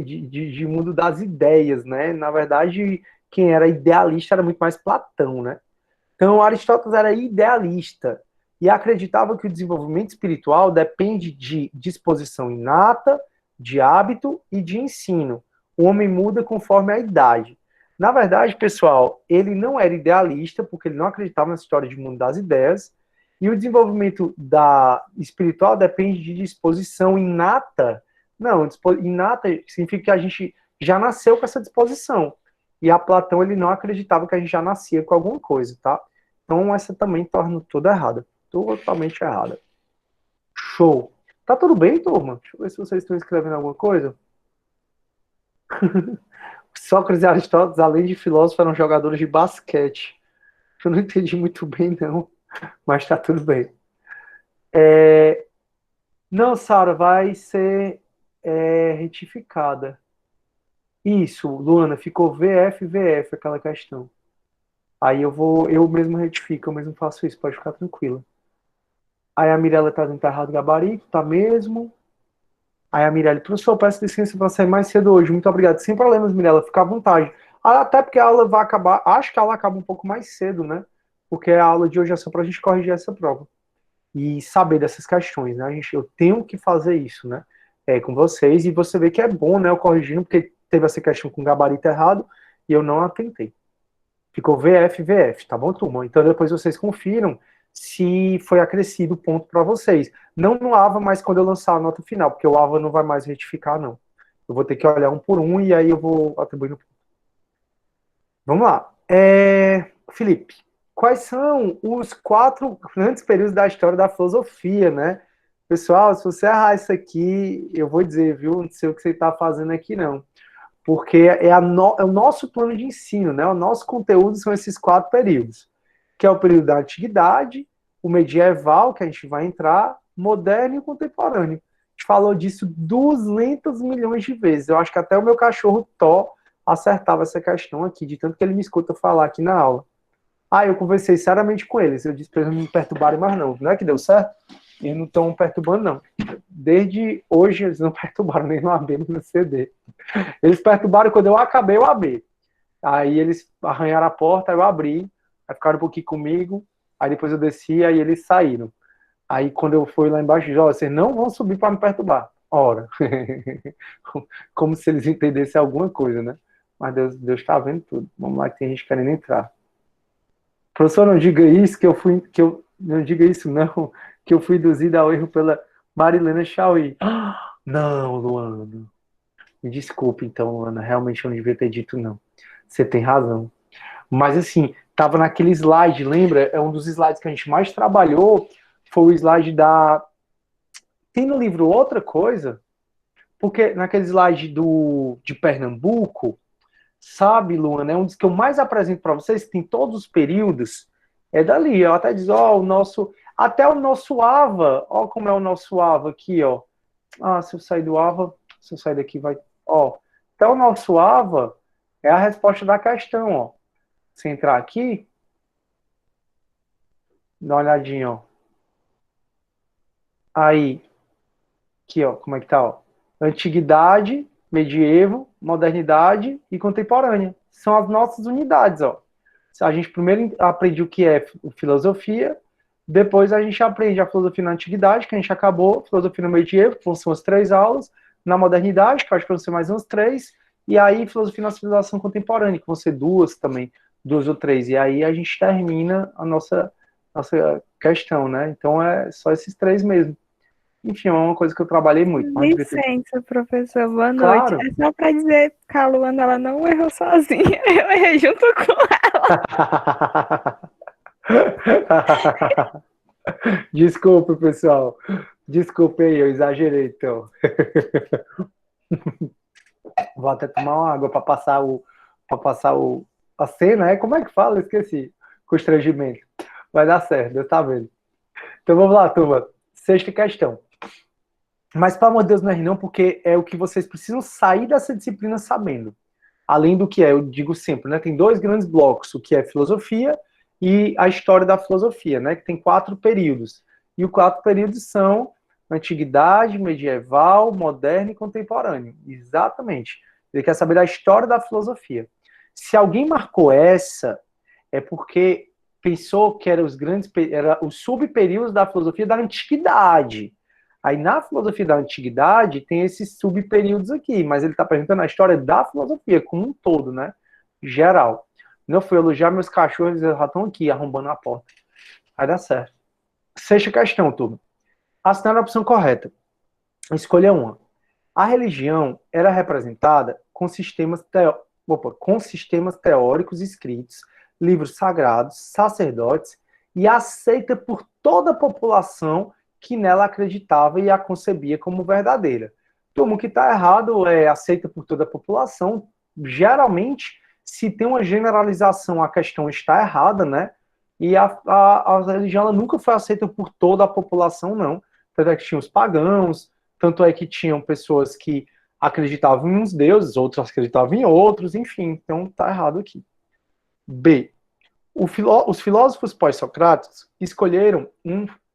de mundo das ideias, né? Na verdade, quem era idealista era muito mais Platão, né? Então, Aristóteles era idealista e acreditava que o desenvolvimento espiritual depende de disposição inata, de hábito e de ensino. O homem muda conforme a idade. Na verdade, pessoal, ele não era idealista porque ele não acreditava na história de mundo das ideias. E o desenvolvimento da espiritual depende de disposição inata. Não, inata significa que a gente já nasceu com essa disposição. E a Platão, ele não acreditava que a gente já nascia com alguma coisa, tá? Então, essa também torna tudo errada. Totalmente errada. Show. Tá tudo bem, turma? Deixa eu ver se vocês estão escrevendo alguma coisa. Sócrates e Aristóteles, além de filósofos, eram jogadores de basquete. Eu não entendi muito bem, não. Mas tá tudo bem. Não, Sara, vai ser retificada. Isso, Luana, ficou VF, aquela questão. Aí eu mesmo retifico, eu mesmo faço isso, pode ficar tranquila. Aí a Mirella tá dizendo que tá errado o gabarito, tá mesmo. Aí a Mirella, professor, peço licença para sair mais cedo hoje, muito obrigado. Sem problemas, Mirella, fica à vontade. Até porque a aula vai acabar, acho que a aula acaba um pouco mais cedo, né? Porque a aula de hoje é só pra gente corrigir essa prova. E saber dessas questões, né? Eu tenho que fazer isso, né? Com vocês, e você vê que é bom, né? Eu corrigindo, porque teve essa questão com o gabarito errado, e eu não atentei. Ficou VF, tá bom, turma? Então depois vocês confiram se foi acrescido o ponto para vocês. Não no AVA, mas quando eu lançar a nota final, porque o AVA não vai mais retificar, não. Eu vou ter que olhar um por um e aí eu vou atribuir. Vamos lá. Felipe, quais são os 4 grandes períodos da história da filosofia, né? Pessoal, se você errar isso aqui, eu vou dizer, viu? Não sei o que você está fazendo aqui, não. Porque é o nosso plano de ensino, né? O nosso conteúdo são esses 4 períodos, que é o período da antiguidade, o medieval, que a gente vai entrar, moderno e contemporâneo. A gente falou disso 200 milhões de vezes. Eu acho que até o meu cachorro Thó acertava essa questão aqui, de tanto que ele me escuta falar aqui na aula. Eu conversei seriamente com eles. Eu disse para eles não me perturbarem mais, não. Não é que deu certo? Eles não estão perturbando, não. Desde hoje, eles não perturbaram nem no AB, nem no CD. Eles perturbaram quando eu acabei o AB. Aí eles arranharam a porta, eu abri, aí ficaram um pouquinho comigo, aí depois eu desci, aí eles saíram. Aí quando eu fui lá embaixo, vocês não vão subir para me perturbar. Ora. Como se eles entendessem alguma coisa, né? Mas Deus está vendo tudo. Vamos lá que tem gente querendo entrar. Professor, não diga isso, não diga isso, não, que eu fui induzida ao erro pela Marilena Chauí. Não, Luana. Me desculpe, então, Luana, realmente eu não devia ter dito não. Você tem razão. Mas, assim, tava naquele slide, lembra? É um dos slides que a gente mais trabalhou, foi o slide da... Tem no livro outra coisa? Porque naquele slide de Pernambuco, sabe, Luana, é um dos que eu mais apresento para vocês, que tem todos os períodos, é dali. Eu até diz, até o nosso AVA, ó como é o nosso AVA aqui, ó. Se eu sair do AVA, se eu sair daqui vai, até o nosso AVA é a resposta da questão, ó. Se entrar aqui, dá uma olhadinha, ó. Aí, aqui, ó, como é que tá, ó. Antiguidade, medievo, modernidade e contemporânea. São as nossas unidades, ó. A gente primeiro aprende o que é filosofia, depois a gente aprende a filosofia na antiguidade, que a gente acabou, filosofia no medievo, que são as 3 aulas, na modernidade, que eu acho que vão ser mais uns 3, e aí filosofia na civilização contemporânea, que vão ser 2 também, 2 ou 3, e aí a gente termina a nossa questão, né? Então é só esses 3 mesmo. Enfim, é uma coisa que eu trabalhei muito. Licença, professor, boa noite. Claro. É só para dizer que a Luana ela não errou sozinha, eu errei junto com ela. Desculpe, pessoal. Desculpe aí, eu exagerei, então. Vou até tomar uma água para passar a cena, como é que fala? Eu esqueci. Constrangimento. Vai dar certo, Deus tá vendo. Então vamos lá, turma. 6ª questão. Mas, pelo amor de Deus, não é não, porque é o que vocês precisam sair dessa disciplina sabendo. Além do que eu digo sempre, né? Tem 2 grandes blocos, o que é filosofia e a história da filosofia, né? Que tem 4 períodos. E os 4 períodos são antiguidade, medieval, moderno e contemporâneo. Exatamente. Ele quer saber da história da filosofia. Se alguém marcou essa, é porque pensou que era os subperíodos da filosofia da antiguidade. Aí na filosofia da antiguidade tem esses subperíodos aqui, mas ele está perguntando a história da filosofia como um todo, né? Geral. Não fui elogiar meus cachorros, eles já estão aqui arrombando a porta. Vai dar certo. Sexta questão, turma. Assinale a opção correta. Escolha uma. A religião era representada com com sistemas teóricos escritos, livros sagrados, sacerdotes e aceita por toda a população que nela acreditava e a concebia como verdadeira. Turma, o que está errado é aceita por toda a população. Geralmente, se tem uma generalização, a questão está errada, né? E a religião ela nunca foi aceita por toda a população, não. Tanto é que tinha os pagãos, tanto é que tinham pessoas que acreditavam em uns deuses, outros acreditavam em outros, enfim, então tá errado aqui. B. Os filósofos pós-socráticos escolheram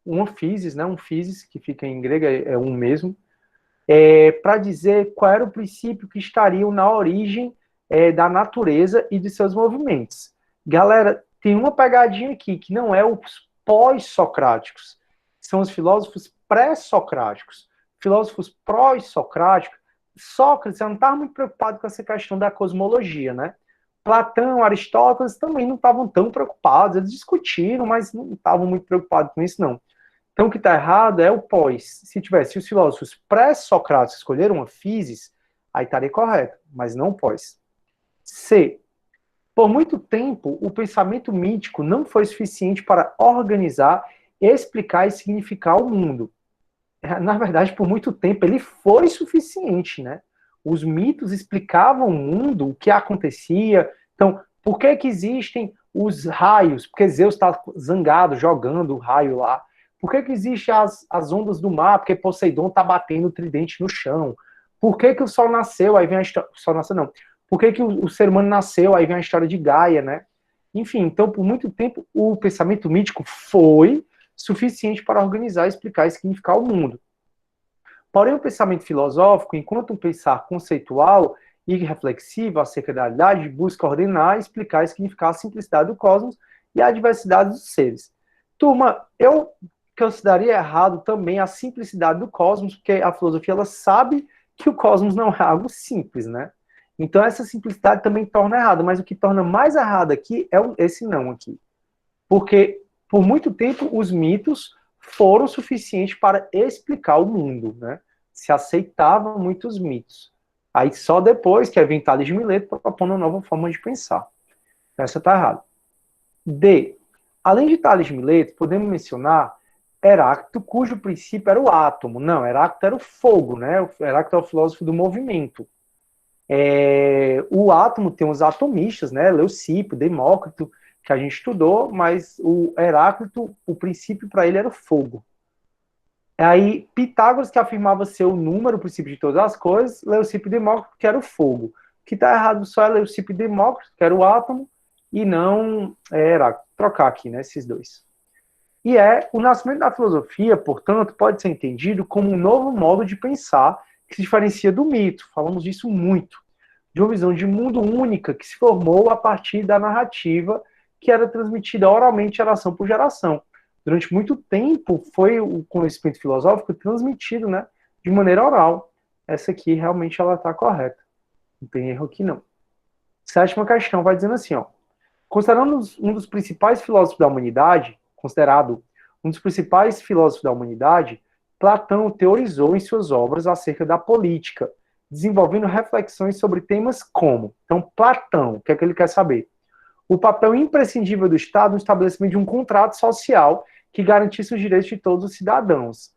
uma physis, né, um physis, que fica em grego, é um mesmo, para dizer qual era o princípio que estariam na origem da natureza e de seus movimentos. Galera, tem uma pegadinha aqui, que não é os pós-socráticos, são os filósofos pré-socráticos. Filósofos pró-socráticos, Sócrates não estava muito preocupado com essa questão da cosmologia, né? Platão, Aristóteles também não estavam tão preocupados, eles discutiram, mas não estavam muito preocupados com isso, não. Então, o que está errado é o pós. Se os filósofos pré-socráticos escolheram uma physis, aí estaria correto, mas não pós. C. Por muito tempo, o pensamento mítico não foi suficiente para organizar, explicar e significar o mundo. Na verdade, por muito tempo, ele foi suficiente, né? Os mitos explicavam o mundo, o que acontecia. Então, por que existem os raios? Porque Zeus está zangado, jogando o raio lá. Por que existem as ondas do mar? Porque Poseidon está batendo o tridente no chão. Por que o sol nasceu? Aí vem a história... O sol nasceu, não. Por que o ser humano nasceu? Aí vem a história de Gaia, né? Enfim, então, por muito tempo, o pensamento mítico foi suficiente para organizar, explicar e significar o mundo. Porém, o pensamento filosófico, enquanto um pensar conceitual e reflexivo acerca da realidade, busca ordenar, explicar e significar a simplicidade do cosmos e a diversidade dos seres. Turma, eu consideraria errado também a simplicidade do cosmos, porque a filosofia ela sabe que o cosmos não é algo simples, né? Então essa simplicidade também torna errado, mas o que torna mais errado aqui é esse não aqui. Porque por muito tempo os mitos foram suficientes para explicar o mundo, né? Se aceitavam muitos mitos. Aí só depois que vem Tales de Mileto propondo uma nova forma de pensar. Essa está errada. D. Além de Tales de Mileto, podemos mencionar Heráclito, cujo princípio era o átomo. Não, Heráclito era o fogo, né? Heráclito é o filósofo do movimento. O átomo tem os atomistas, né? Leucipo, Demócrito, que a gente estudou, mas o Heráclito, o princípio para ele era o fogo. Aí, Pitágoras, que afirmava ser o número, o princípio de todas as coisas, Leucipo e Demócrito, que era o fogo. O que está errado só é Leucipo e Demócrito, que era o átomo, e não Heráclito. Trocar aqui, né, esses dois. E o nascimento da filosofia, portanto, pode ser entendido como um novo modo de pensar que se diferencia do mito. Falamos disso muito. De uma visão de mundo única que se formou a partir da narrativa que era transmitida oralmente geração por geração. Durante muito tempo foi o conhecimento filosófico transmitido, né, de maneira oral. Essa aqui realmente ela está correta. Não tem erro aqui não. Sétima questão vai dizendo assim, ó. Considerado um dos principais filósofos da humanidade, Platão teorizou em suas obras acerca da política, desenvolvendo reflexões sobre temas como... Então, Platão, o que é que ele quer saber? O papel imprescindível do Estado no estabelecimento de um contrato social que garantisse os direitos de todos os cidadãos.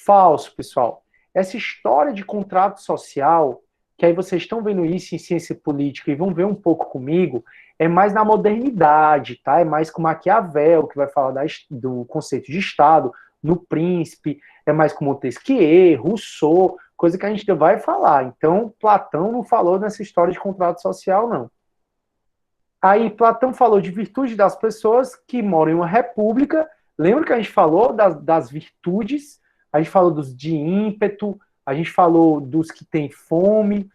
Falso, pessoal. Essa história de contrato social, que aí vocês estão vendo isso em ciência política e vão ver um pouco comigo, é mais na modernidade, tá? É mais com Maquiavel, que vai falar do conceito de Estado, no Príncipe, é mais com Montesquieu, Rousseau, coisa que a gente vai falar. Então, Platão não falou nessa história de contrato social, não. Aí, Platão falou de virtude das pessoas que moram em uma república. Lembra que a gente falou das virtudes? A gente falou dos de ímpeto, a gente falou dos que têm fome,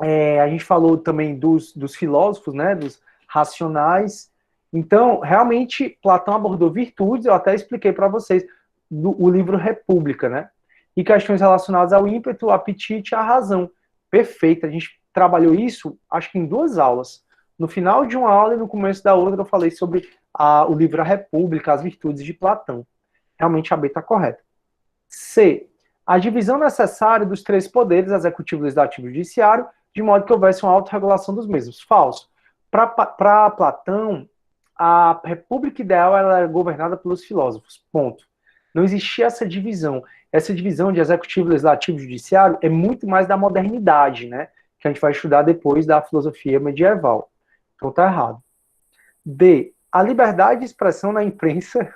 a gente falou também dos filósofos, né, dos racionais. Então, realmente, Platão abordou virtudes, eu até expliquei para vocês, o livro República, né? E questões relacionadas ao ímpeto, ao apetite e à razão. Perfeito, a gente trabalhou isso, acho que em 2 aulas. No final de uma aula e no começo da outra eu falei sobre o livro A República, as virtudes de Platão. Realmente a B está correta. C. A divisão necessária dos três poderes, executivo, legislativo e judiciário, de modo que houvesse uma autorregulação dos mesmos. Falso. Para Platão, a república ideal era governada pelos filósofos. Ponto. Não existia essa divisão. Essa divisão de executivo, legislativo e judiciário é muito mais da modernidade, né? Que a gente vai estudar depois da filosofia medieval. Então tá errado. D. A liberdade de expressão na imprensa,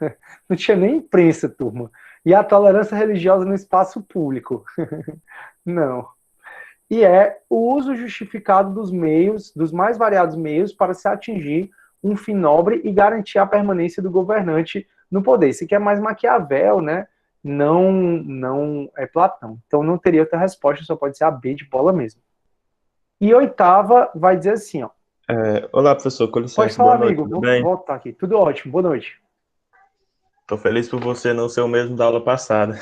não tinha nem imprensa, turma. E a tolerância religiosa no espaço público. Não. E é o uso justificado dos meios, dos mais variados meios, para se atingir um fim nobre e garantir a permanência do governante no poder. Isso aqui é mais Maquiavel, né? Não é Platão. Então não teria outra resposta, só pode ser a B de bola mesmo. E oitava vai dizer assim, ó. Olá, professor, com licença, Pode falar, boa noite, amigo. tudo Vou bem? voltar aqui. Tudo ótimo, boa noite. Estou feliz por você não ser o mesmo da aula passada.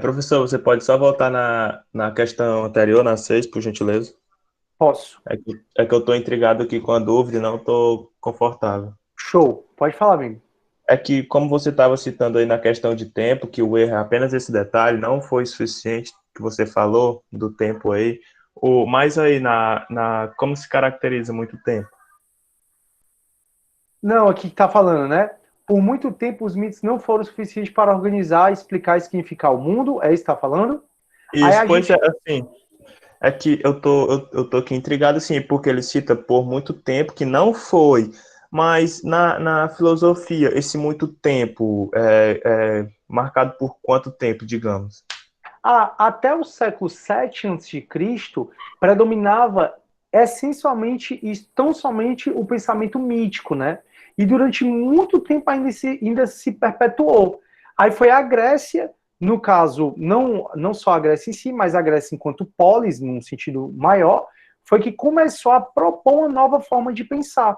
Professor, você pode só voltar na questão anterior, na 6, por gentileza? Posso. É que eu estou intrigado aqui com a dúvida e não estou confortável. Show. Pode falar, amigo. É que, como você estava citando aí na questão de tempo, que o erro é apenas esse detalhe, não foi suficiente que você falou do tempo aí, mas aí como se caracteriza muito tempo? Não, aqui que tá falando, né? Por muito tempo os mitos não foram suficientes para organizar, explicar e significar o mundo. É isso que tá falando? Isso, Aí a pois gente... é, assim, é que eu tô aqui intrigado, assim, porque ele cita por muito tempo que não foi, mas na filosofia, esse muito tempo é marcado por quanto tempo, digamos? Até o século VII a.C., predominava essencialmente e tão somente o pensamento mítico, né? E durante muito tempo ainda se perpetuou. Aí foi a Grécia, no caso, não só a Grécia em si, mas a Grécia enquanto polis, num sentido maior, foi que começou a propor uma nova forma de pensar.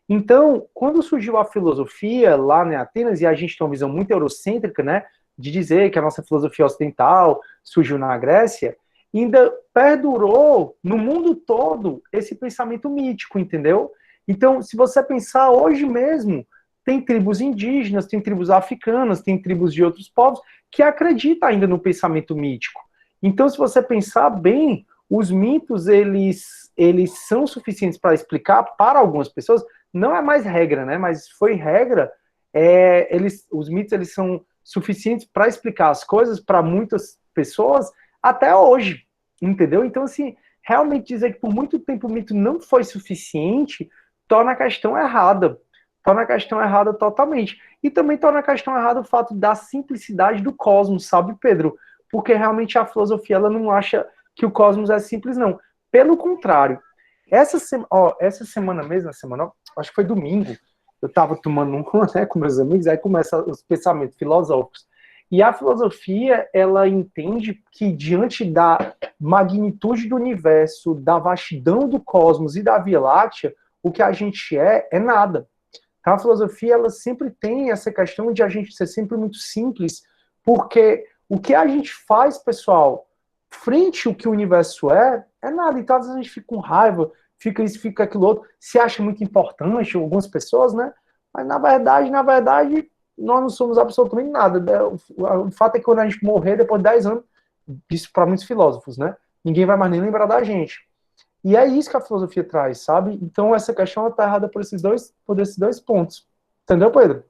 Então, quando surgiu a filosofia lá em Atenas, e a gente tem uma visão muito eurocêntrica, né, de dizer que a nossa filosofia ocidental surgiu na Grécia, ainda perdurou no mundo todo esse pensamento mítico, entendeu? Então, se você pensar hoje mesmo, tem tribos indígenas, tem tribos africanas, tem tribos de outros povos que acreditam ainda no pensamento mítico. Então, se você pensar bem, os mitos, eles são suficientes para explicar para algumas pessoas, não é mais regra, né? Mas foi regra, os mitos eles são suficientes para explicar as coisas para muitas pessoas até hoje, entendeu? Então, assim, realmente dizer que por muito tempo o mito não foi suficiente torna a questão errada. Torna a questão errada totalmente. E também torna a questão errada o fato da simplicidade do cosmos, sabe, Pedro? Porque realmente a filosofia ela não acha que o cosmos é simples, não. Pelo contrário. Essa semana mesmo, acho que foi domingo, eu estava tomando um né, com meus amigos, aí começam os pensamentos filosóficos. E a filosofia, ela entende que diante da magnitude do universo, da vastidão do cosmos e da Via Láctea, o que a gente é nada. Então, a filosofia, ela sempre tem essa questão de a gente ser sempre muito simples, porque o que a gente faz, pessoal, frente ao que o universo é nada. Então, às vezes a gente fica com raiva, fica isso, fica aquilo outro, se acha muito importante, algumas pessoas, né? Mas, na verdade, nós não somos absolutamente nada. O fato é que quando a gente morrer, depois de 10 anos, isso para muitos filósofos, né? Ninguém vai mais nem lembrar da gente. E é isso que a filosofia traz, sabe? Então, essa questão está errada por esses dois pontos. Entendeu, Pedro?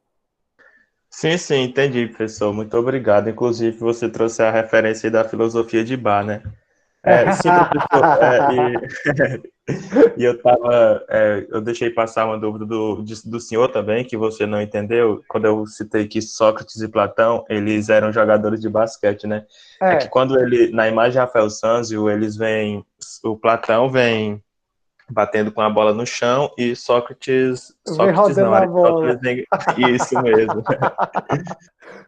Sim, entendi, professor. Muito obrigado. Inclusive, você trouxe a referência aí da filosofia de Bar, né? Sim, professor. E eu deixei passar uma dúvida do senhor também, que você não entendeu, quando eu citei que Sócrates e Platão, eles eram jogadores de basquete, né? É que quando na imagem de Rafael Sanzio, o Platão vem batendo com a bola no chão e Sócrates não, Aristóteles vem... Isso mesmo.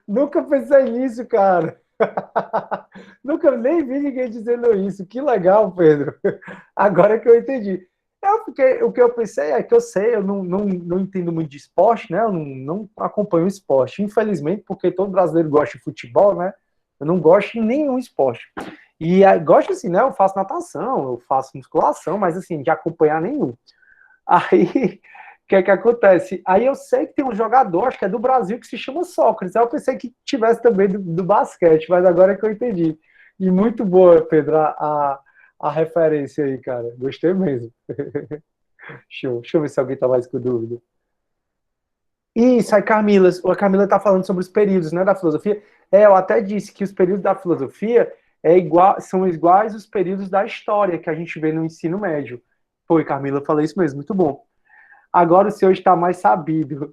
Nunca pensei nisso, cara. Nunca nem vi ninguém dizendo isso. Que legal, Pedro. Agora que eu entendi. O que eu pensei é que eu não entendo muito de esporte, né? Eu não acompanho o esporte, infelizmente, porque todo brasileiro gosta de futebol, né? Eu não gosto de nenhum esporte. E gosto assim, né? Eu faço natação, eu faço musculação, mas assim, de acompanhar nenhum. Aí que é que acontece? Aí eu sei que tem um jogador, acho que é do Brasil, que se chama Sócrates. Aí eu pensei que tivesse também do basquete, mas agora é que eu entendi. E muito boa, Pedro, a referência aí, cara. Gostei mesmo. Show. Deixa eu ver se alguém tá mais com dúvida. Isso, aí Camila, a Camila tá falando sobre os períodos, né, da filosofia. Eu até disse que os períodos da filosofia são iguais os períodos da história que a gente vê no ensino médio. Foi, Camila, eu falei isso mesmo, muito bom. Agora o senhor está mais sabido.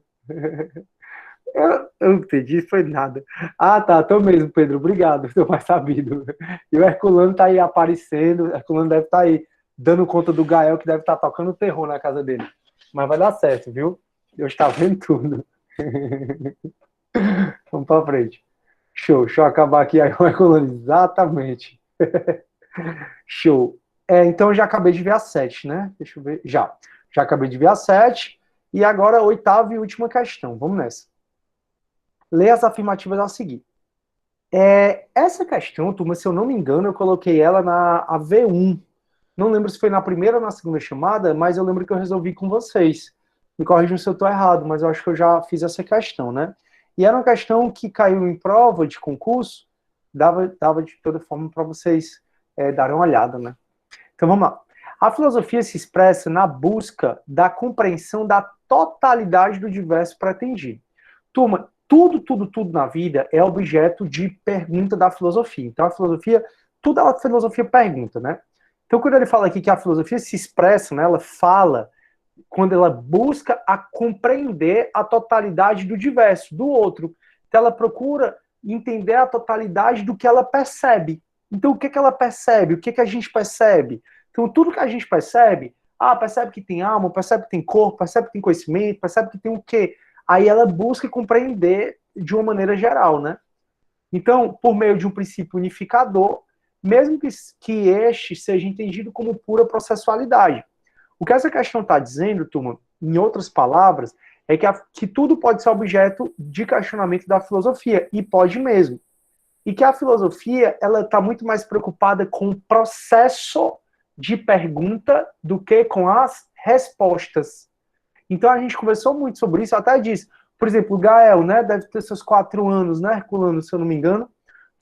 Eu não entendi, foi nada. Ah, tá, tô mesmo, Pedro, obrigado, estou mais sabido. E o Herculano tá aí aparecendo, o Herculano deve estar aí dando conta do Gael, que deve estar tocando terror na casa dele. Mas vai dar certo, viu? Deus está vendo tudo. Vamos para frente. Show, deixa eu acabar aqui aí o Herculano. Exatamente. Show. Então eu já acabei de ver a 7, né? Deixa eu ver. Já acabei de ver a 7. E agora a 8ª e última questão. Vamos nessa. Lê as afirmativas a seguir. Essa questão, turma, se eu não me engano, eu coloquei ela na V1. Não lembro se foi na primeira ou na segunda chamada, mas eu lembro que eu resolvi com vocês. Me corrijam se eu estou errado, mas eu acho que eu já fiz essa questão, né? E era uma questão que caiu em prova de concurso, dava de toda forma para vocês darem uma olhada, né? Então vamos lá. A filosofia se expressa na busca da compreensão da totalidade do universo pretendido. Turma, tudo na vida é objeto de pergunta da filosofia. Então a filosofia, tudo a filosofia pergunta, né? Então quando ele fala aqui que a filosofia se expressa, né, ela fala quando ela busca a compreender a totalidade do diverso, do outro. Então ela procura entender a totalidade do que ela percebe. Então o que ela percebe? O que a gente percebe? Então tudo que a gente percebe, percebe que tem alma, percebe que tem corpo, percebe que tem conhecimento, percebe que tem o quê? Aí ela busca compreender de uma maneira geral, né? Então, por meio de um princípio unificador, mesmo que este seja entendido como pura processualidade. O que essa questão está dizendo, turma, em outras palavras, é que tudo pode ser objeto de questionamento da filosofia, e pode mesmo. E que a filosofia ela está muito mais preocupada com o processo de pergunta do que com as respostas. Então a gente conversou muito sobre isso, até disse, por exemplo, o Gael, né, deve ter seus 4 anos, né, Herculano, se eu não me engano.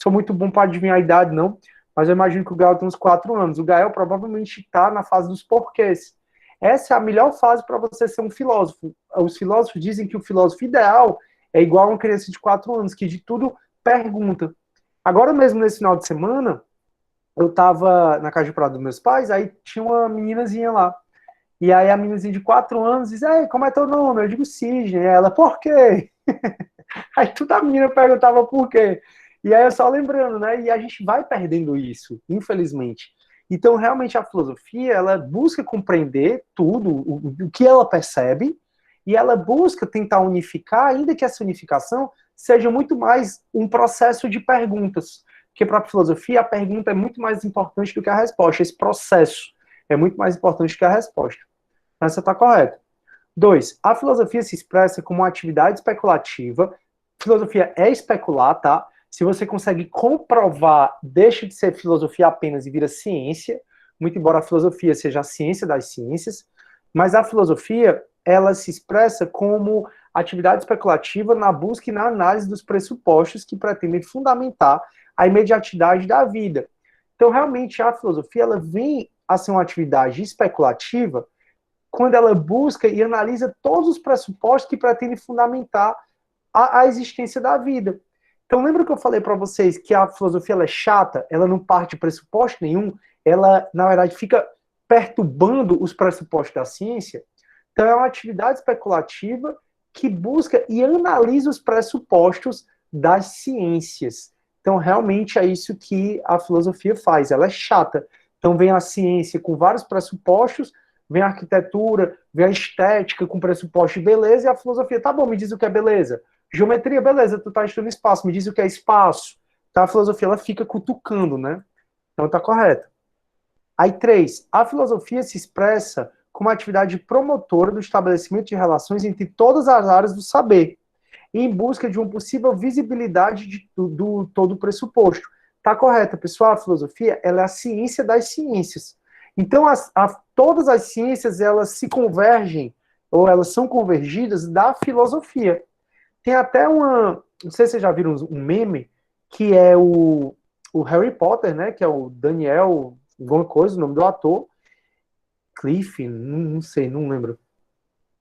Sou muito bom para adivinhar a idade, não, mas eu imagino que o Gael tem uns 4 anos. O Gael provavelmente está na fase dos porquês. Essa é a melhor fase para você ser um filósofo. Os filósofos dizem que o filósofo ideal é igual a uma criança de 4 anos, que de tudo pergunta. Agora mesmo, nesse final de semana, eu estava na casa de praia dos meus pais, aí tinha uma meninazinha lá. E aí a meninazinha de 4 anos diz, ei, como é teu nome? Eu digo Sidney. E ela, por quê? Aí toda a menina perguntava por quê. E aí eu só lembrando, né? E a gente vai perdendo isso, infelizmente. Então, realmente, a filosofia, ela busca compreender tudo, o que ela percebe, e ela busca tentar unificar, ainda que essa unificação seja muito mais um processo de perguntas. Porque para a filosofia, a pergunta é muito mais importante do que a resposta. Esse processo é muito mais importante que a resposta. Essa está correta. 2. A filosofia se expressa como uma atividade especulativa. Filosofia é especular, tá? Se você consegue comprovar, deixa de ser filosofia apenas e vira ciência, muito embora a filosofia seja a ciência das ciências, mas a filosofia, ela se expressa como atividade especulativa na busca e na análise dos pressupostos que pretendem fundamentar a imediatidade da vida. Então, realmente, a filosofia, ela vem a ser uma atividade especulativa quando ela busca e analisa todos os pressupostos que pretendem fundamentar a existência da vida. Então, lembra que eu falei para vocês que a filosofia ela é chata, ela não parte de pressuposto nenhum, ela, na verdade, fica perturbando os pressupostos da ciência? Então, é uma atividade especulativa que busca e analisa os pressupostos das ciências. Então, realmente, é isso que a filosofia faz, ela é chata. Então, vem a ciência com vários pressupostos, vem a arquitetura, vem a estética com pressuposto de beleza, e a filosofia, tá bom, me diz o que é beleza. Geometria, beleza, tu tá estudando espaço, me diz o que é espaço. Então a filosofia, ela fica cutucando, né? Então tá correto. Aí 3, a filosofia se expressa como atividade promotora do estabelecimento de relações entre todas as áreas do saber, em busca de uma possível visibilidade do todo pressuposto. Tá correto, pessoal? A filosofia, ela é a ciência das ciências. Então todas as ciências, elas se convergem ou elas são convergidas da filosofia. Tem até não sei se vocês já viram um meme, que é o Harry Potter, né, que é o Daniel, alguma coisa, o nome do ator, Cliff, não sei, não lembro.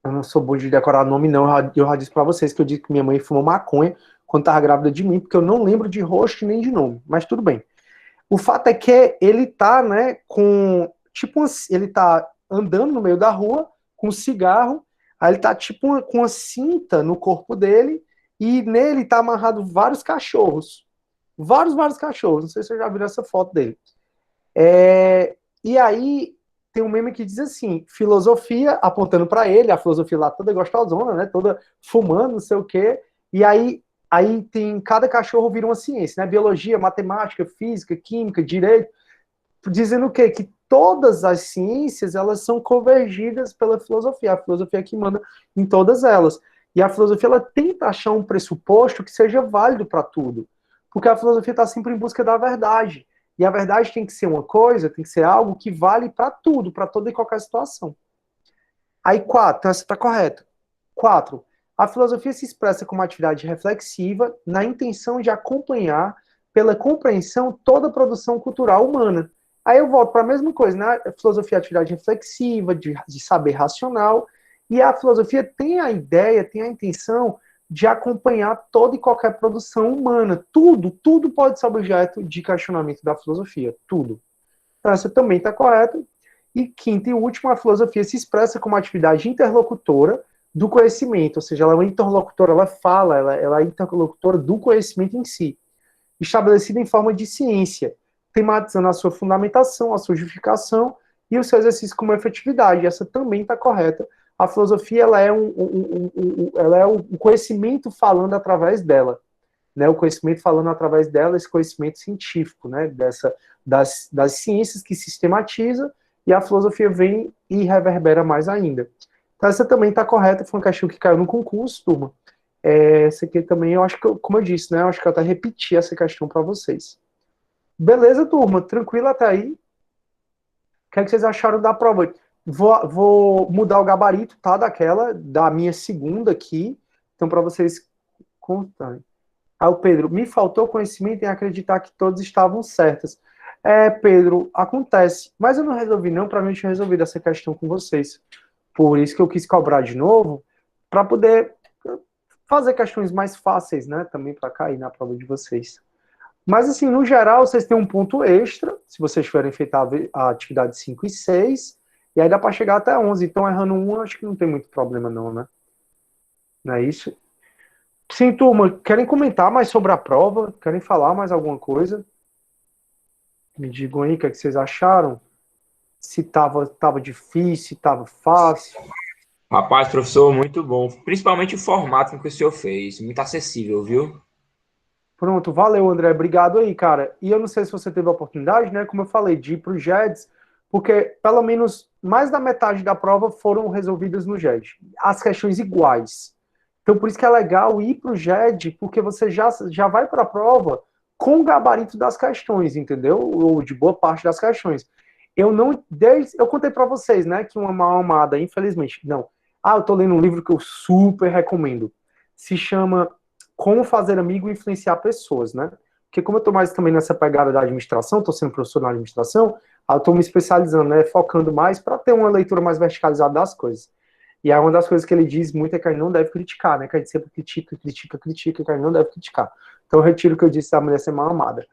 Eu não sou bom de decorar nome, não. Eu já disse pra vocês que eu disse que minha mãe fumou maconha quando tava grávida de mim, porque eu não lembro de rosto nem de nome, mas tudo bem. O fato é que ele tá, né, ele tá andando no meio da rua com um cigarro, aí ele tá tipo com uma cinta no corpo dele e nele tá amarrado vários cachorros. Vários cachorros. Não sei se vocês já viram essa foto dele. E aí tem um meme que diz assim, filosofia apontando para ele, a filosofia lá toda gostosona, né, toda fumando, não sei o quê, e aí tem, cada cachorro vira uma ciência, né, biologia, matemática, física, química, direito, dizendo o quê? Que todas as ciências, elas são convergidas pela filosofia, a filosofia que manda em todas elas, e a filosofia, ela tenta achar um pressuposto que seja válido para tudo, porque a filosofia está sempre em busca da verdade. E a verdade tem que ser uma coisa, tem que ser algo que vale para tudo, para toda e qualquer situação. Aí, 4, então essa está correta. 4, a filosofia se expressa como atividade reflexiva na intenção de acompanhar, pela compreensão, toda a produção cultural humana. Aí eu volto para a mesma coisa, né? A filosofia é atividade reflexiva, de saber racional, e a filosofia tem a ideia, tem a intenção de acompanhar toda e qualquer produção humana. Tudo pode ser objeto de questionamento da filosofia. Tudo. Então, essa também está correta. E quinta e última, a filosofia se expressa como atividade interlocutora do conhecimento, ou seja, ela é uma interlocutora, ela fala, ela é interlocutora do conhecimento em si, estabelecida em forma de ciência, tematizando a sua fundamentação, a sua justificação e o seu exercício como efetividade. Essa também está correta. A filosofia, ela é o conhecimento falando através dela, né? O conhecimento falando através dela, esse conhecimento científico, né? Das ciências que sistematiza, e a filosofia vem e reverbera mais ainda. Então essa também está correta, foi uma questão que caiu no concurso, turma. Essa aqui também, eu acho que, como eu disse, né? Eu acho que eu até repeti essa questão para vocês. Beleza, turma? Tranquilo até aí? O que é que vocês acharam da prova? Vou mudar o gabarito, tá? Da minha segunda aqui. Então, para vocês contarem. Aí o Pedro, me faltou conhecimento em acreditar que todos estavam certas. Pedro, acontece. Mas eu não resolvi não, para mim eu tinha resolvido essa questão com vocês. Por isso que eu quis cobrar de novo, para poder fazer questões mais fáceis, né? Também para cair na prova de vocês. Mas, assim, no geral, vocês têm um ponto extra, se vocês tiverem feito a atividade 5 e 6, e aí dá para chegar até 11. Então, errando um, acho que não tem muito problema não, né? Não é isso? Sim, turma, querem comentar mais sobre a prova? Querem falar mais alguma coisa? Me digam aí o que é que vocês acharam. Se tava difícil, se tava fácil. Rapaz, professor, muito bom. Principalmente o formato com que o senhor fez. Muito acessível, viu? Pronto, valeu, André. Obrigado aí, cara. E eu não sei se você teve a oportunidade, né, como eu falei, de ir para o GEDS, porque pelo menos mais da metade da prova foram resolvidas no GED. As questões iguais. Então, por isso que é legal ir para o GED, porque você já vai para a prova com o gabarito das questões, entendeu? Ou de boa parte das questões. Eu contei para vocês, né, que uma mal amada, infelizmente, não. Eu tô lendo um livro que eu super recomendo. Se chama Como Fazer Amigo e Influenciar Pessoas, né? Porque como eu tô mais também nessa pegada da administração, tô sendo professor na administração, eu tô me especializando, né, focando mais para ter uma leitura mais verticalizada das coisas. E aí uma das coisas que ele diz muito é que a gente não deve criticar, né? Que a gente sempre critica, que a gente não deve criticar. Então eu retiro o que eu disse da mulher ser mal amada.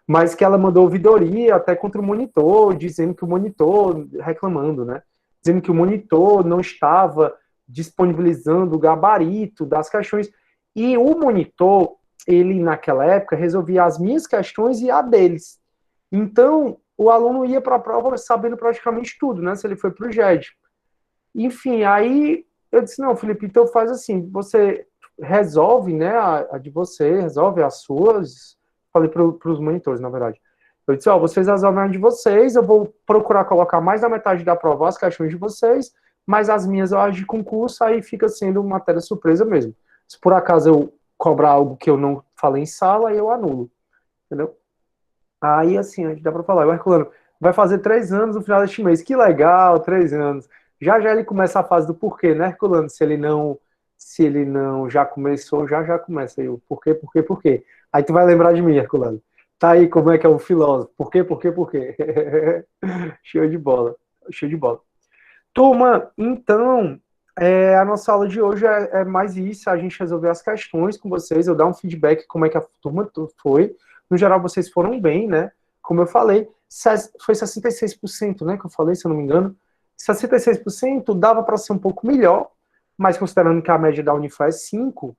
Mas que ela mandou ouvidoria até contra o monitor, dizendo que o monitor, reclamando, né? Dizendo que o monitor não estava disponibilizando o gabarito das questões. E o monitor, ele naquela época resolvia as minhas questões e a deles. Então, o aluno ia para a prova sabendo praticamente tudo, né? Se ele foi para o GED. Enfim, aí eu disse, não, Felipe, então faz assim, você resolve, né, a de você, resolve as suas, falei para os monitores, na verdade. Eu disse, vocês resolvem a de vocês, eu vou procurar colocar mais da metade da prova as questões de vocês, mas as minhas eu acho de concurso, aí fica sendo matéria surpresa mesmo. Se por acaso eu cobrar algo que eu não falei em sala, aí eu anulo, entendeu? Aí, assim, a gente dá para falar, o Herculano vai fazer 3 anos no final deste mês, que legal, 3 anos. Já já ele começa a fase do porquê, né, Herculano? Se ele não já começou, já começa aí o porquê. Aí tu vai lembrar de mim, Herculano. Tá aí como é que é o filósofo. Por quê? Show de bola. Show de bola. Turma, então, a nossa aula de hoje é mais isso, a gente resolver as questões com vocês, eu dar um feedback como é que a turma foi. No geral, vocês foram bem, né? Como eu falei, foi 66%, né, que eu falei, se eu não me engano. 66% dava para ser um pouco melhor, mas considerando que a média da Unify é 5,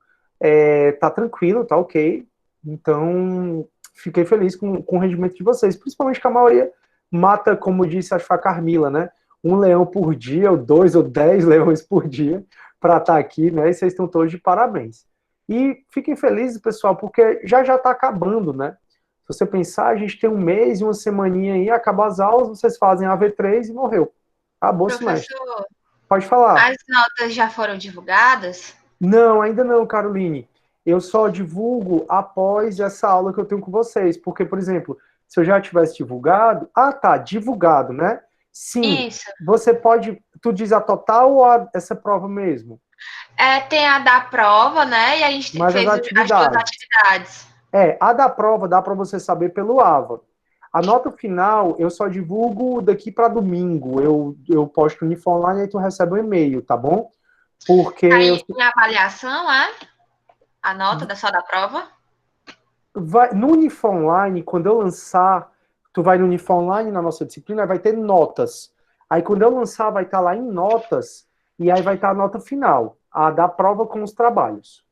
tá tranquilo, tá ok. Então, fiquei feliz com o rendimento de vocês, principalmente que a maioria mata, como disse, acho que foi a Carmila, né? Um leão por dia, ou 2 ou 10 leões por dia, para estar aqui, né? E vocês estão todos de parabéns. E fiquem felizes, pessoal, porque já está acabando, né? Se você pensar, a gente tem um mês e uma semaninha aí, acaba as aulas, vocês fazem a V3 e morreu. Acabou o semestre. Professor, Pode falar. as notas já foram divulgadas? Não, ainda não, Caroline. Eu só divulgo após essa aula que eu tenho com vocês. Porque, por exemplo, se eu já tivesse divulgado... Ah, tá, divulgado, né? Sim. Isso. Você pode... Tu diz a total ou essa prova mesmo? Tem a da prova, né? E a gente Mas fez as as duas atividades. A da prova dá para você saber pelo AVA. A nota final eu só divulgo daqui para domingo. Eu posto no Unifor Online e aí tu recebe um e-mail, tá bom? Porque Aí tem a avaliação, a nota só da prova? no Unifor Online, quando eu lançar, tu vai no Unifor Online na nossa disciplina, vai ter notas. Aí quando eu lançar, vai estar lá em notas, e aí vai estar a nota final, a da prova com os trabalhos.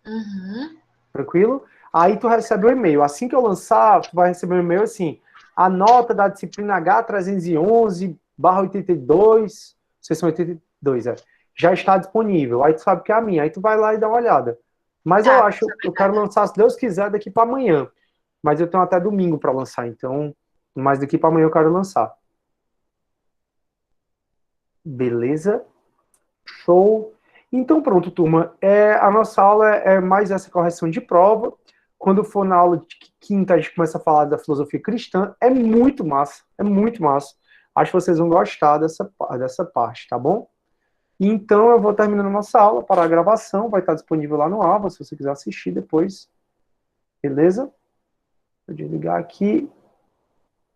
Uhum. Tranquilo? Aí tu recebe o e-mail. Assim que eu lançar, tu vai receber um e-mail assim, a nota da disciplina H311/82, seção 82, já está disponível. Aí tu sabe que é a minha. Aí tu vai lá e dá uma olhada. Mas eu acho, eu quero lançar, se Deus quiser, daqui para amanhã. Mas eu tenho até domingo para lançar, então, mas daqui para amanhã eu quero lançar. Beleza? Show. Então pronto, turma. A nossa aula é mais essa correção de prova. Quando for na aula de quinta, a gente começa a falar da filosofia cristã. É muito massa. É muito massa. Acho que vocês vão gostar dessa parte, tá bom? Então eu vou terminando a nossa aula para a gravação. Vai estar disponível lá no AVA, se você quiser assistir depois. Beleza? Vou desligar aqui.